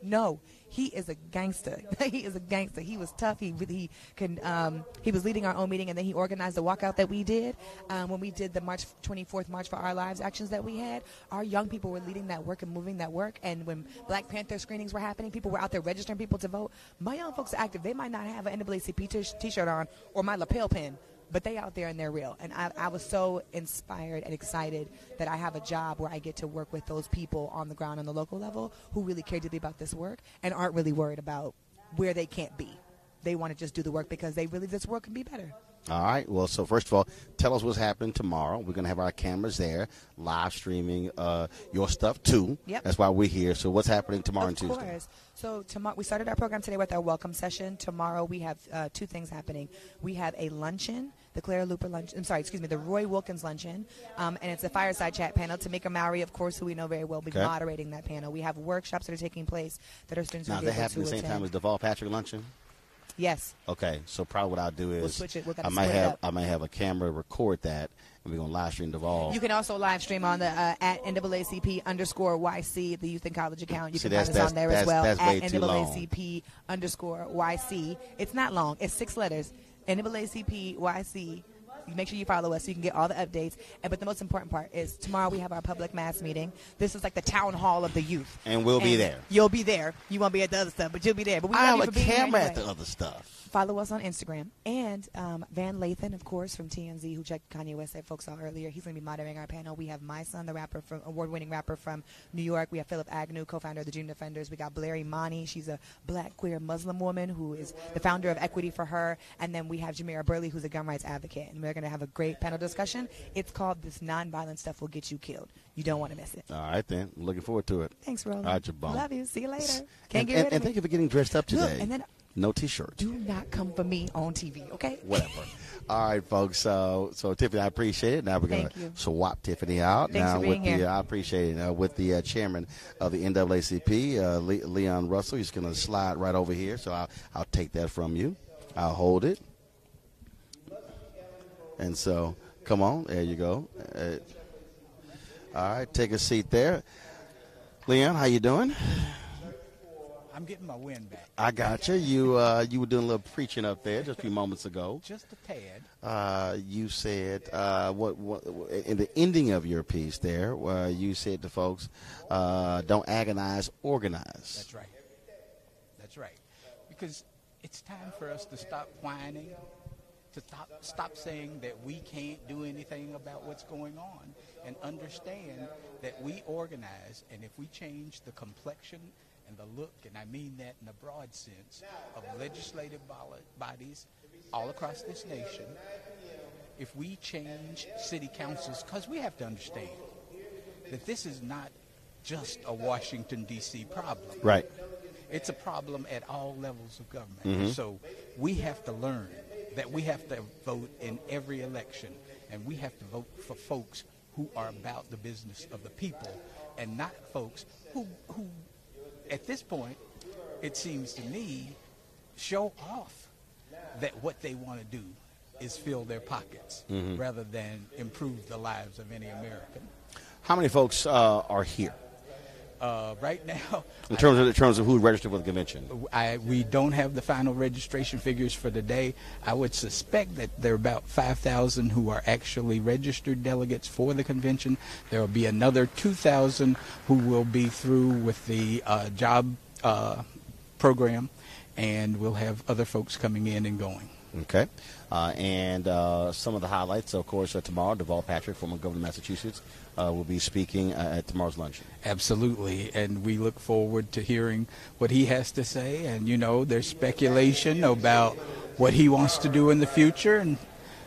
Speaker 12: no. He is a gangster. He is a gangster. He was tough. He was leading our own meeting, and then he organized the walkout that we did. When we did the March 24th March for Our Lives actions that we had, our young people were leading that work and moving that work. And when Black Panther screenings were happening, people were out there registering people to vote. My young folks are active. They might not have an NAACP T-shirt on or my lapel pin, but they out there and they're real. And I was so inspired and excited that I have a job where I get to work with those people on the ground on the local level who really care deeply about this work and aren't really worried about where they can't be. They want to just do the work because they believe this work can be better.
Speaker 2: All right. Well, so first of all, tell us what's happening tomorrow. We're going to have our cameras there, live streaming your stuff, too.
Speaker 12: Yep.
Speaker 2: That's why we're here. So what's happening tomorrow and Tuesday?
Speaker 12: Of course. So tomorrow, we started our program today with our welcome session. Tomorrow we have two things happening. We have a luncheon, the Roy Wilkins luncheon, and it's a fireside chat panel. Tamika Mowry, of course, who we know very well, will be moderating that panel. We have workshops that are taking place that our students will be able to attend.
Speaker 2: Now, they happen at the same time as the Deval Patrick luncheon?
Speaker 12: Yes.
Speaker 2: Okay, so probably what I'll do is
Speaker 12: we'll switch it.
Speaker 2: I might have a camera record that, and we're gonna live stream Deval.
Speaker 12: You can also live stream on the at NAACP_YC, the Youth and College account. You can find us on there as well.
Speaker 2: That's
Speaker 12: at
Speaker 2: way too long.
Speaker 12: NAACP_YC. It's not long. It's 6 letters. NAACP_YC. Make sure you follow us so you can get all the updates. But the most important part is tomorrow we have our public mass meeting. This is like the town hall of the youth.
Speaker 2: And we'll be there.
Speaker 12: You'll be there. You won't be at the other stuff, but you'll be there. But we
Speaker 2: I
Speaker 12: love
Speaker 2: have
Speaker 12: you
Speaker 2: a
Speaker 12: for being
Speaker 2: camera
Speaker 12: here
Speaker 2: at
Speaker 12: anyway.
Speaker 2: the other stuff.
Speaker 12: Follow us on Instagram. And Van Lathan, of course, from TMZ, who checked Kanye West that folks saw earlier. He's going to be moderating our panel. We have my son, the award-winning rapper from New York. We have Philip Agnew, co-founder of the Junior Defenders. We got Blair Imani. She's a black queer Muslim woman who is the founder of Equity for Her. And then we have Jamira Burley, who's a gun rights advocate. And we're going to have a great panel discussion. It's called This Nonviolent Stuff Will Get You Killed. You don't want to miss it.
Speaker 2: All right, then. I'm looking forward to it.
Speaker 12: Thanks, Roland.
Speaker 2: All right, your bum.
Speaker 12: Love you. See you later.
Speaker 2: And thank you for getting dressed up today.
Speaker 12: Look, and then
Speaker 2: no T-shirt.
Speaker 12: Do not come for me on TV, okay?
Speaker 2: Whatever. All right, folks. So Tiffany, I appreciate it. Now we're going to swap Tiffany out.
Speaker 12: Thanks
Speaker 2: now
Speaker 12: for being here.
Speaker 2: I appreciate it. With the chairman of the NAACP, Leon Russell, he's going to slide right over here. So I'll take that from you. I'll hold it. And so, come on. There you go. All right, take a seat there. Leon, how you doing?
Speaker 13: I'm getting my wind back.
Speaker 2: I got you. You were doing a little preaching up there just a few moments ago.
Speaker 13: Just a tad.
Speaker 2: You said what in the ending of your piece there, you said to folks, "Don't agonize, organize."
Speaker 13: That's right. That's right. Because it's time for us to stop whining, to stop saying that we can't do anything about what's going on, and understand that we organize, and if we change the complexion and the look, and I mean that in a broad sense, of legislative bodies all across this nation, if we change city councils, because we have to understand that this is not just a Washington, D.C. problem.
Speaker 2: Right.
Speaker 13: It's a problem at all levels of government. So we have to learn that we have to vote in every election, and we have to vote for folks who are about the business of the people, and not folks who at this point, it seems to me, show off that what they want to do is fill their pockets rather than improve the lives of any American.
Speaker 2: How many folks are here?
Speaker 13: Right now,
Speaker 2: In terms of who registered for the convention?
Speaker 13: We don't have the final registration figures for today. I would suspect that there are about 5,000 who are actually registered delegates for the convention. There will be another 2,000 who will be through with the job program, and we'll have other folks coming in and going.
Speaker 2: Okay. And some of the highlights, of course, tomorrow, Deval Patrick, former governor of Massachusetts, will be speaking at tomorrow's luncheon.
Speaker 13: Absolutely. And we look forward to hearing what he has to say. And, you know, there's speculation about what he wants to do in the future, and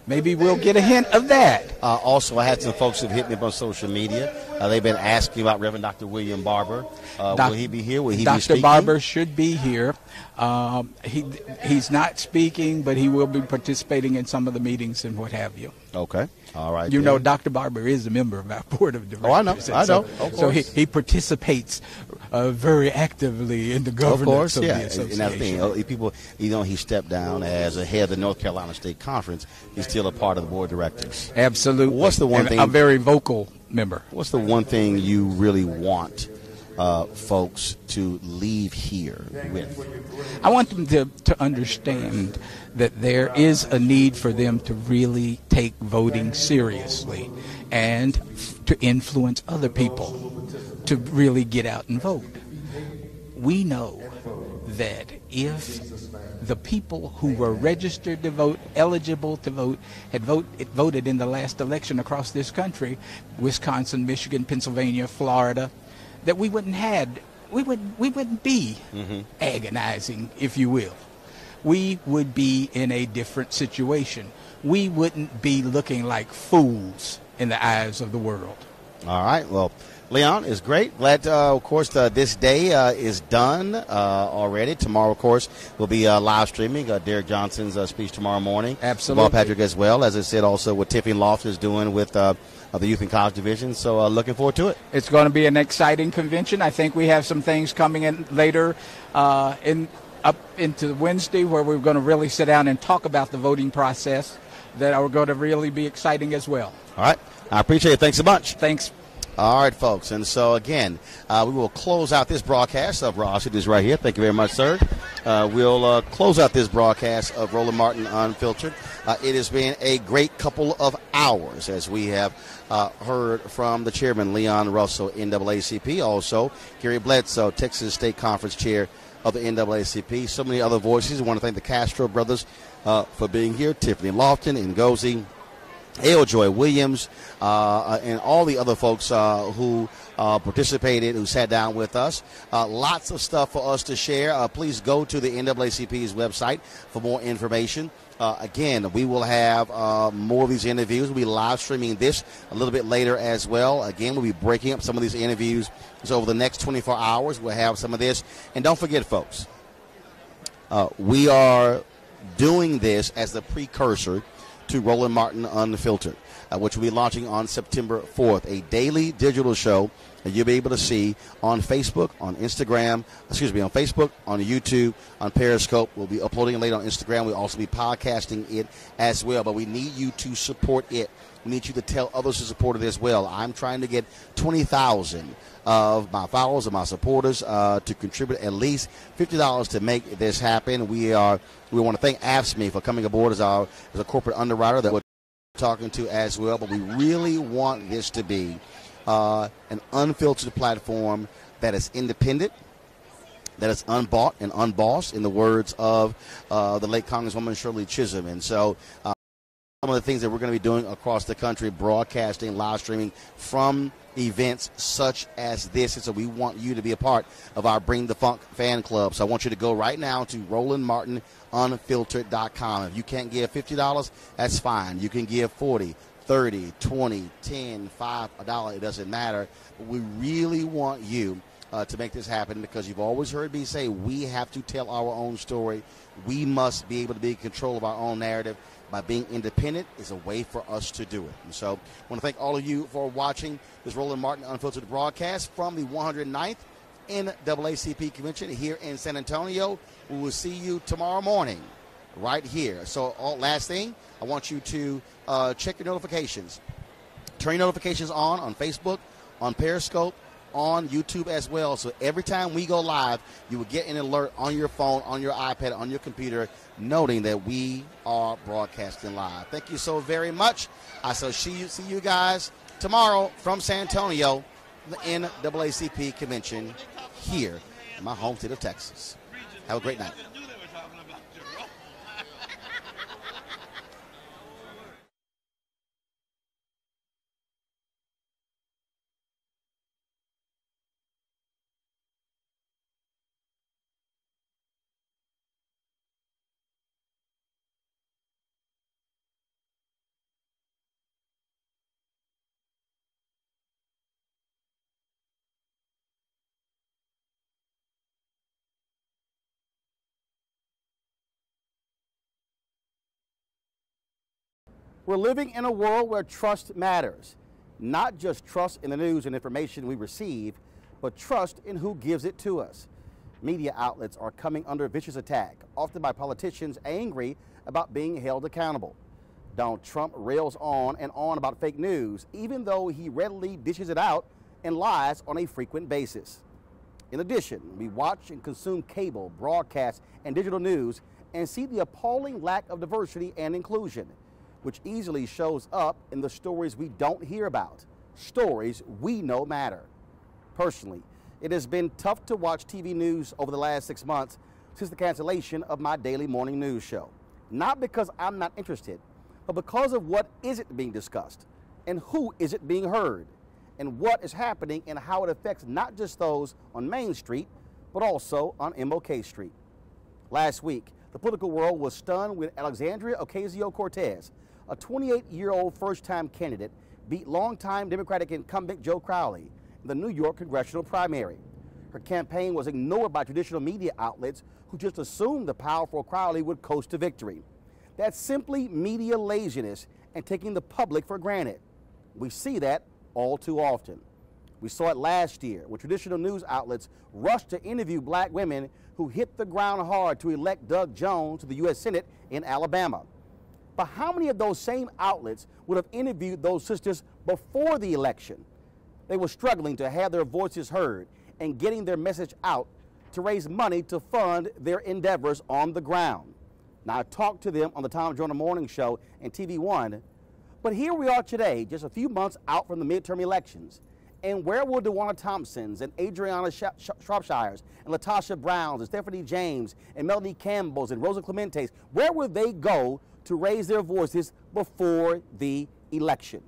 Speaker 13: maybe we'll get a hint of that.
Speaker 2: Also, I had some folks who've hit me up on social media. They've been asking about Reverend Dr. William Barber. Will he be here? Will he be speaking?
Speaker 13: Dr. Barber should be here. He's not speaking, but he will be participating in some of the meetings and what have you.
Speaker 2: Okay. All right.
Speaker 13: You know, Dr. Barber is a member of our board of directors.
Speaker 2: Oh, I know. I know.
Speaker 13: So he participates very actively in the governance of the association.
Speaker 2: And that's the thing. People, he stepped down as a head of the North Carolina State Conference. He's still a part of the board of directors.
Speaker 13: Absolutely.
Speaker 2: What's the one thing?
Speaker 13: A very vocal member.
Speaker 2: What's the one thing you really want folks to leave here with?
Speaker 13: I want them to understand that there is a need for them to really take voting seriously and to influence other people to really get out and vote. We know that if the people who were registered to vote, eligible to vote, had voted in the last election across this country, Wisconsin, Michigan, Pennsylvania, Florida, that we wouldn't be agonizing, if you will. We would be in a different situation. We wouldn't be looking like fools in the eyes of the world.
Speaker 2: All right. Well, Leon, is great. Glad, of course, this day is done already. Tomorrow, of course, will be live streaming Derek Johnson's speech tomorrow morning.
Speaker 13: Absolutely.
Speaker 2: Deval Patrick as well, as I said, also what Tiffany Loftus is doing with the Youth and College Division. So looking forward to it.
Speaker 13: It's going to be an exciting convention. I think we have some things coming in later up into Wednesday where we're going to really sit down and talk about the voting process that are going to really be exciting as well.
Speaker 2: All right. I appreciate it. Thanks so much.
Speaker 13: Thanks.
Speaker 2: All right, folks. And so, again, we will close out this broadcast of Ross. It is right here. Thank you very much, sir. We'll close out this broadcast of Roland Martin Unfiltered. It has been a great couple of hours as we have heard from the chairman, Leon Russell, NAACP. Also, Gary Bledsoe, Texas State Conference chair of the NAACP. So many other voices. I want to thank the Castro brothers for being here. Tiffany Lofton, Ngozi, A.O. Joy Williams, and all the other folks who participated, who sat down with us. Lots of stuff for us to share. Please go to the NAACP's website for more information. Again, we will have more of these interviews. We'll be live streaming this a little bit later as well. Again, we'll be breaking up some of these interviews. So over the next 24 hours, we'll have some of this. And don't forget, folks, we are doing this as the precursor to Roland Martin Unfiltered, which will be launching on September 4th, a daily digital show And you'll be able to see on Facebook, on Instagram, on Facebook, on YouTube, on Periscope. We'll be uploading it later on Instagram. We'll also be podcasting it as well. But we need you to support it. We need you to tell others to support it as well. I'm trying to get 20,000 of my followers and my supporters to contribute at least $50 to make this happen. We want to thank AFSCME for coming aboard as a corporate underwriter that we're talking to as well. But we really want this to be an unfiltered platform that is independent, that is unbought and unbossed, in the words of the late Congresswoman Shirley Chisholm. And so some of the things that we're going to be doing across the country, broadcasting, live streaming from events such as this. And so we want you to be a part of our Bring the Funk fan club. So I want you to go right now to RolandMartinUnfiltered.com. If you can't give $50, that's fine. You can give $40, $30, $20, $10, $5, $1. It doesn't matter. But we really want you to make this happen, because you've always heard me say we have to tell our own story. We must be able to be in control of our own narrative. By being independent is a way for us to do it. And so I want to thank all of you for watching this Roland Martin Unfiltered broadcast from the 109th NAACP Convention here in San Antonio. We will see you tomorrow morning right here. So last thing, I want you to check your notifications. Turn your notifications on Facebook, on Periscope, on YouTube as well. So every time we go live, you will get an alert on your phone, on your iPad, on your computer, noting that we are broadcasting live. Thank you so very much. I shall see you guys tomorrow from San Antonio, the NAACP Convention here in my home state of Texas. Have a great night.
Speaker 14: We're living in a world where trust matters. Not just trust in the news and information we receive, but trust in who gives it to us. Media outlets are coming under vicious attack, often by politicians angry about being held accountable. Donald Trump rails on and on about fake news, even though he readily dishes it out and lies on a frequent basis. In addition, we watch and consume cable, broadcast, and digital news and see the appalling lack of diversity and inclusion, which easily shows up in the stories we don't hear about, stories we know matter. Personally, it has been tough to watch TV news over the last 6 months since the cancellation of my daily morning news show. Not because I'm not interested, but because of what isn't being discussed, and who isn't being heard, and what is happening and how it affects not just those on Main Street, but also on MLK Street. Last week, the political world was stunned when Alexandria Ocasio-Cortez, a 28-year-old first-time candidate, beat longtime Democratic incumbent Joe Crowley in the New York congressional primary. Her campaign was ignored by traditional media outlets who just assumed the powerful Crowley would coast to victory. That's simply media laziness and taking the public for granted. We see that all too often. We saw it last year when traditional news outlets rushed to interview black women who hit the ground hard to elect Doug Jones to the U.S. Senate in Alabama. But how many of those same outlets would have interviewed those sisters before the election? They were struggling to have their voices heard and getting their message out to raise money to fund their endeavors on the ground. Now, I talked to them on the Tom Joyner Morning Show and TV One, but here we are today, just a few months out from the midterm elections. And where will DeWanna Thompsons and Adriana Shropshires and Latasha Browns and Stephanie James and Melanie Campbells and Rosa Clementes, where will they go to raise their voices before the election?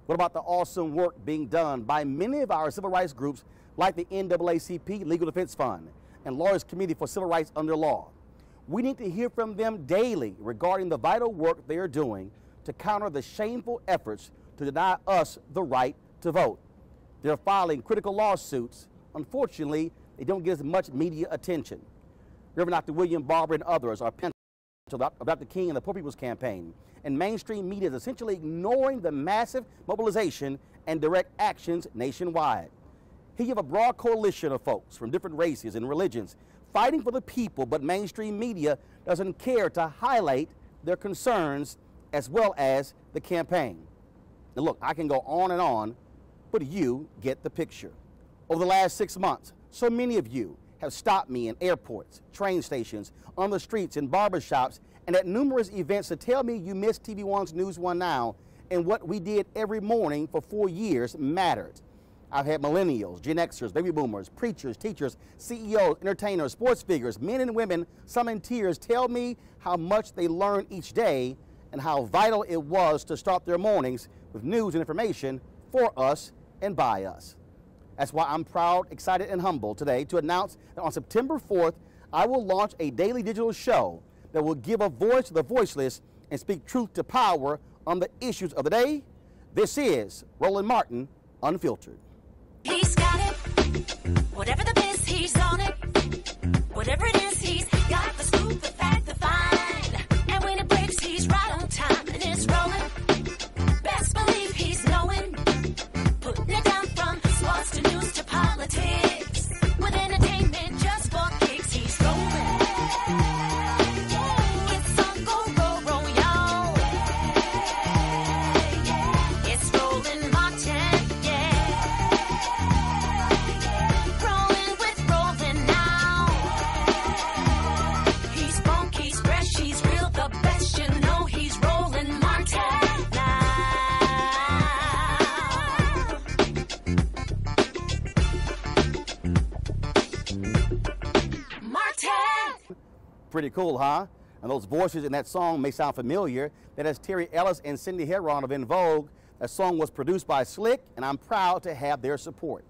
Speaker 14: What about the awesome work being done by many of our civil rights groups like the NAACP Legal Defense Fund and Lawyers Committee for Civil Rights Under Law? We need to hear from them daily regarding the vital work they are doing to counter the shameful efforts to deny us the right to vote. They're filing critical lawsuits. Unfortunately, they don't get as much media attention. Reverend Dr. William Barber and others are of Dr. King and the Poor People's Campaign, and mainstream media is essentially ignoring the massive mobilization and direct actions nationwide. Here you have a broad coalition of folks from different races and religions fighting for the people, but mainstream media doesn't care to highlight their concerns as well as the campaign. Now look, I can go on, but you get the picture. Over the last 6 months, so many of you have stopped me in airports, train stations, on the streets, in barbershops, and at numerous events to tell me you missed TV One's News One Now and what we did every morning for 4 years mattered. I've had millennials, Gen Xers, baby boomers, preachers, teachers, CEOs, entertainers, sports figures, men and women, some in tears, tell me how much they learn each day and how vital it was to start their mornings with news and information for us and by us. That's why I'm proud, excited, and humbled today to announce that on September 4th, I will launch a daily digital show that will give a voice to the voiceless and speak truth to power on the issues of the day. This is Roland Martin Unfiltered.
Speaker 15: He's got it. Whatever the biz, he's on it. Whatever it is, he's got the scoop, the fact, the find. And when it breaks, he's right on time and it's rolling. Best believe he's knowing. Putting it down from sports to news to politics. With entertainment just for kicks, he's rolling. It's on go, y'all. It's Roland Martin, rolling with Roland now. He's funky, he's fresh, he's real, the best, you know he's Roland Martin now. Martin!
Speaker 14: Pretty cool, huh? And those voices in that song may sound familiar. That is Terry Ellis and Cindy Heron of En Vogue. That song was produced by Slick, and I'm proud to have their support.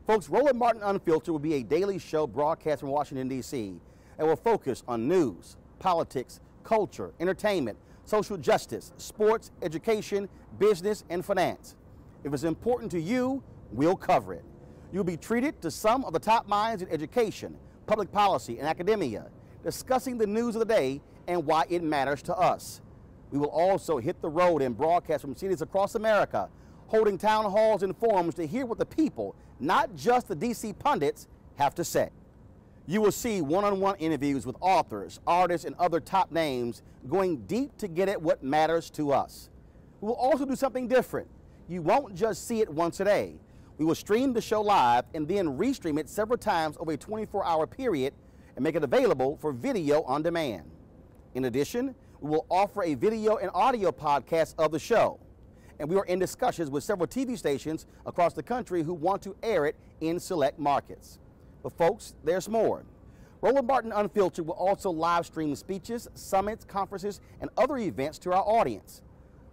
Speaker 14: Folks, Roland Martin Unfiltered will be a daily show broadcast from Washington, D.C. that will focus on news, politics, culture, entertainment, social justice, sports, education, business, and finance. If it's important to you, we'll cover it. You'll be treated to some of the top minds in education, public policy, and academia, discussing the news of the day and why it matters to us. We will also hit the road and broadcast from cities across America, holding town halls and forums to hear what the people, not just the DC pundits, have to say. You will see one-on-one interviews with authors, artists, and other top names going deep to get at what matters to us. We will also do something different. You won't just see it once a day. We will stream the show live and then restream it several times over a 24-hour period and make it available for video on demand. In addition, we will offer a video and audio podcast of the show. And we are in discussions with several TV stations across the country who want to air it in select markets. But folks, there's more. Roland Martin Unfiltered will also live stream speeches, summits, conferences, and other events to our audience.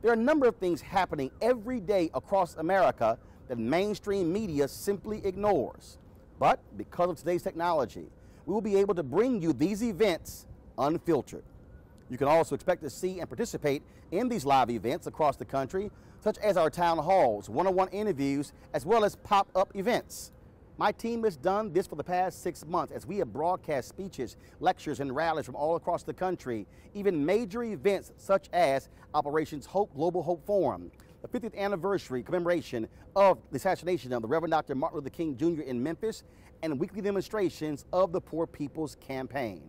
Speaker 14: There are a number of things happening every day across America that mainstream media simply ignores. But because of today's technology, we will be able to bring you these events unfiltered. You can also expect to see and participate in these live events across the country, such as our town halls, one-on-one interviews, as well as pop-up events. My team has done this for the past 6 months as we have broadcast speeches, lectures, and rallies from all across the country, even major events such as Operations Hope Global Hope Forum, the 50th anniversary commemoration of the assassination of the Reverend Dr. Martin Luther King Jr. in Memphis, and weekly demonstrations of the Poor People's Campaign.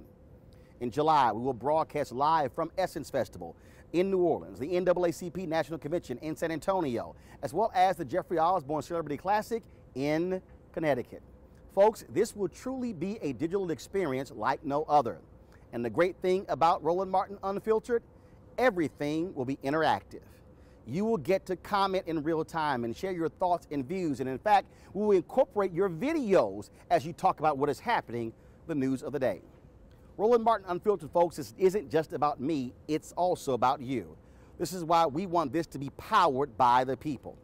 Speaker 14: In July, we will broadcast live from Essence Festival in New Orleans, the NAACP National Convention in San Antonio, as well as the Jeffrey Osborne Celebrity Classic in Connecticut. Folks, this will truly be a digital experience like no other. And the great thing about Roland Martin Unfiltered, everything will be interactive. You will get to comment in real time and share your thoughts and views. And in fact, we will incorporate your videos as you talk about what is happening, the news of the day. Roland Martin Unfiltered, folks, this isn't just about me, it's also about you. This is why we want this to be powered by the people.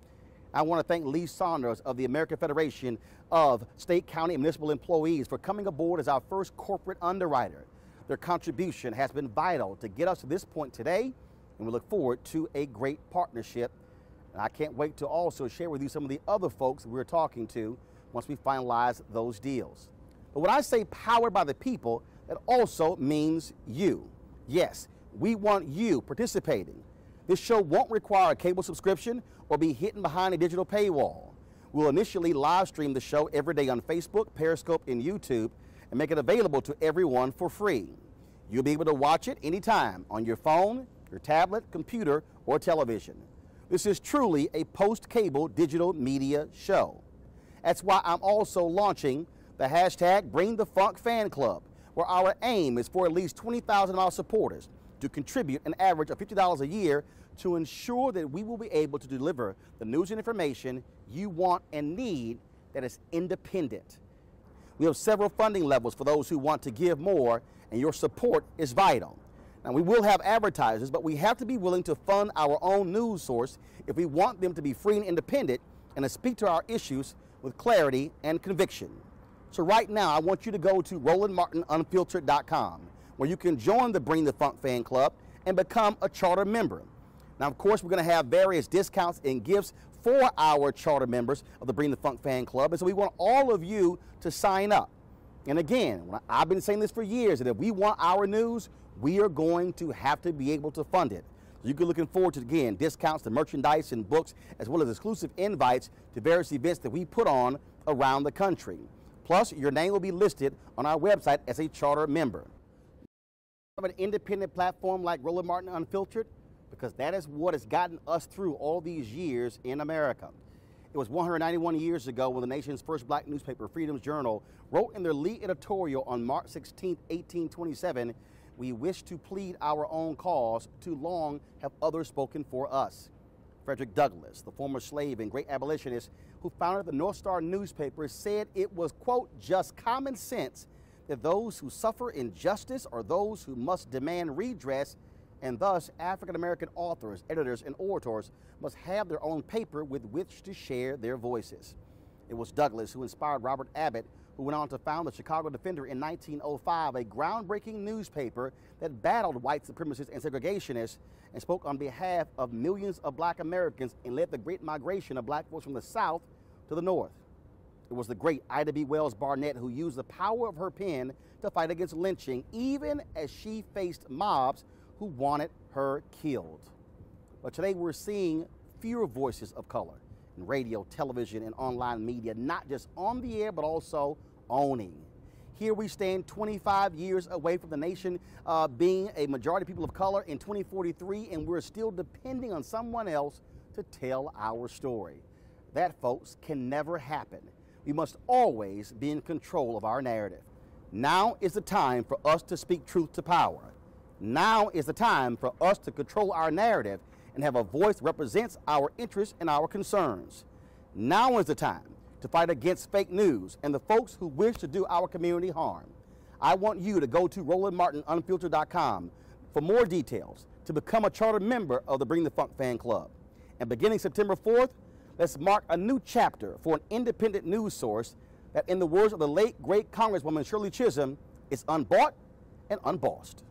Speaker 14: I want to thank Lee Saunders of the American Federation of State, County, and Municipal Employees for coming aboard as our first corporate underwriter. Their contribution has been vital to get us to this point today, and we look forward to a great partnership. And I can't wait to also share with you some of the other folks we're talking to once we finalize those deals. But when I say powered by the people, that also means you. Yes, we want you participating. This show won't require a cable subscription or be hidden behind a digital paywall. We'll initially live stream the show every day on Facebook, Periscope, and YouTube and make it available to everyone for free. You'll be able to watch it anytime on your phone, your tablet, computer, or television. This is truly a post-cable digital media show. That's why I'm also launching the hashtag Bring the Funk Fan Club, where our aim is for at least 20,000 of our supporters to contribute an average of $50 a year to ensure that we will be able to deliver the news and information you want and need that is independent. We have several funding levels for those who want to give more, and your support is vital. Now, we will have advertisers, but we have to be willing to fund our own news source if we want them to be free and independent and to speak to our issues with clarity and conviction. So right now, I want you to go to RolandMartinUnfiltered.com, where you can join the Bring the Funk Fan Club and become a charter member. Now, of course, we're going to have various discounts and gifts for our charter members of the Bring the Funk Fan Club, and so we want all of you to sign up. And again, I've been saying this for years, that if we want our news, we are going to have to be able to fund it. So you can looking forward to, again, discounts to merchandise and books, as well as exclusive invites to various events that we put on around the country. Plus, your name will be listed on our website as a charter member. Of an independent platform like Roland Martin Unfiltered, because that is what has gotten us through all these years in America. It was 191 years ago when the nation's first black newspaper, Freedom's Journal, wrote in their lead editorial on March 16, 1827, "We wish to plead our own cause, too long have others spoken for us." Frederick Douglass, the former slave and great abolitionist who founded the North Star newspaper, said it was, quote, "just common sense that those who suffer injustice are those who must demand redress, and thus African-American authors, editors, and orators must have their own paper with which to share their voices." It was Douglass who inspired Robert Abbott, who went on to found the Chicago Defender in 1905, a groundbreaking newspaper that battled white supremacists and segregationists and spoke on behalf of millions of black Americans and led the great migration of black folks from the South to the North. It was the great Ida B. Wells Barnett who used the power of her pen to fight against lynching, even as she faced mobs who wanted her killed. But today we're seeing fewer voices of color in radio, television, and online media, not just on the air, but also owning. Here we stand 25 years away from the nation being a majority of people of color in 2043, and we're still depending on someone else to tell our story. That, folks, can never happen. We must always be in control of our narrative. Now is the time for us to speak truth to power. Now is the time for us to control our narrative and have a voice that represents our interests and our concerns. Now is the time to fight against fake news and the folks who wish to do our community harm. I want you to go to RolandMartinUnfiltered.com for more details to become a charter member of the Bring the Funk Fan Club. And beginning September 4th, let's mark a new chapter for an independent news source that, in the words of the late, great Congresswoman Shirley Chisholm, is unbought and unbossed.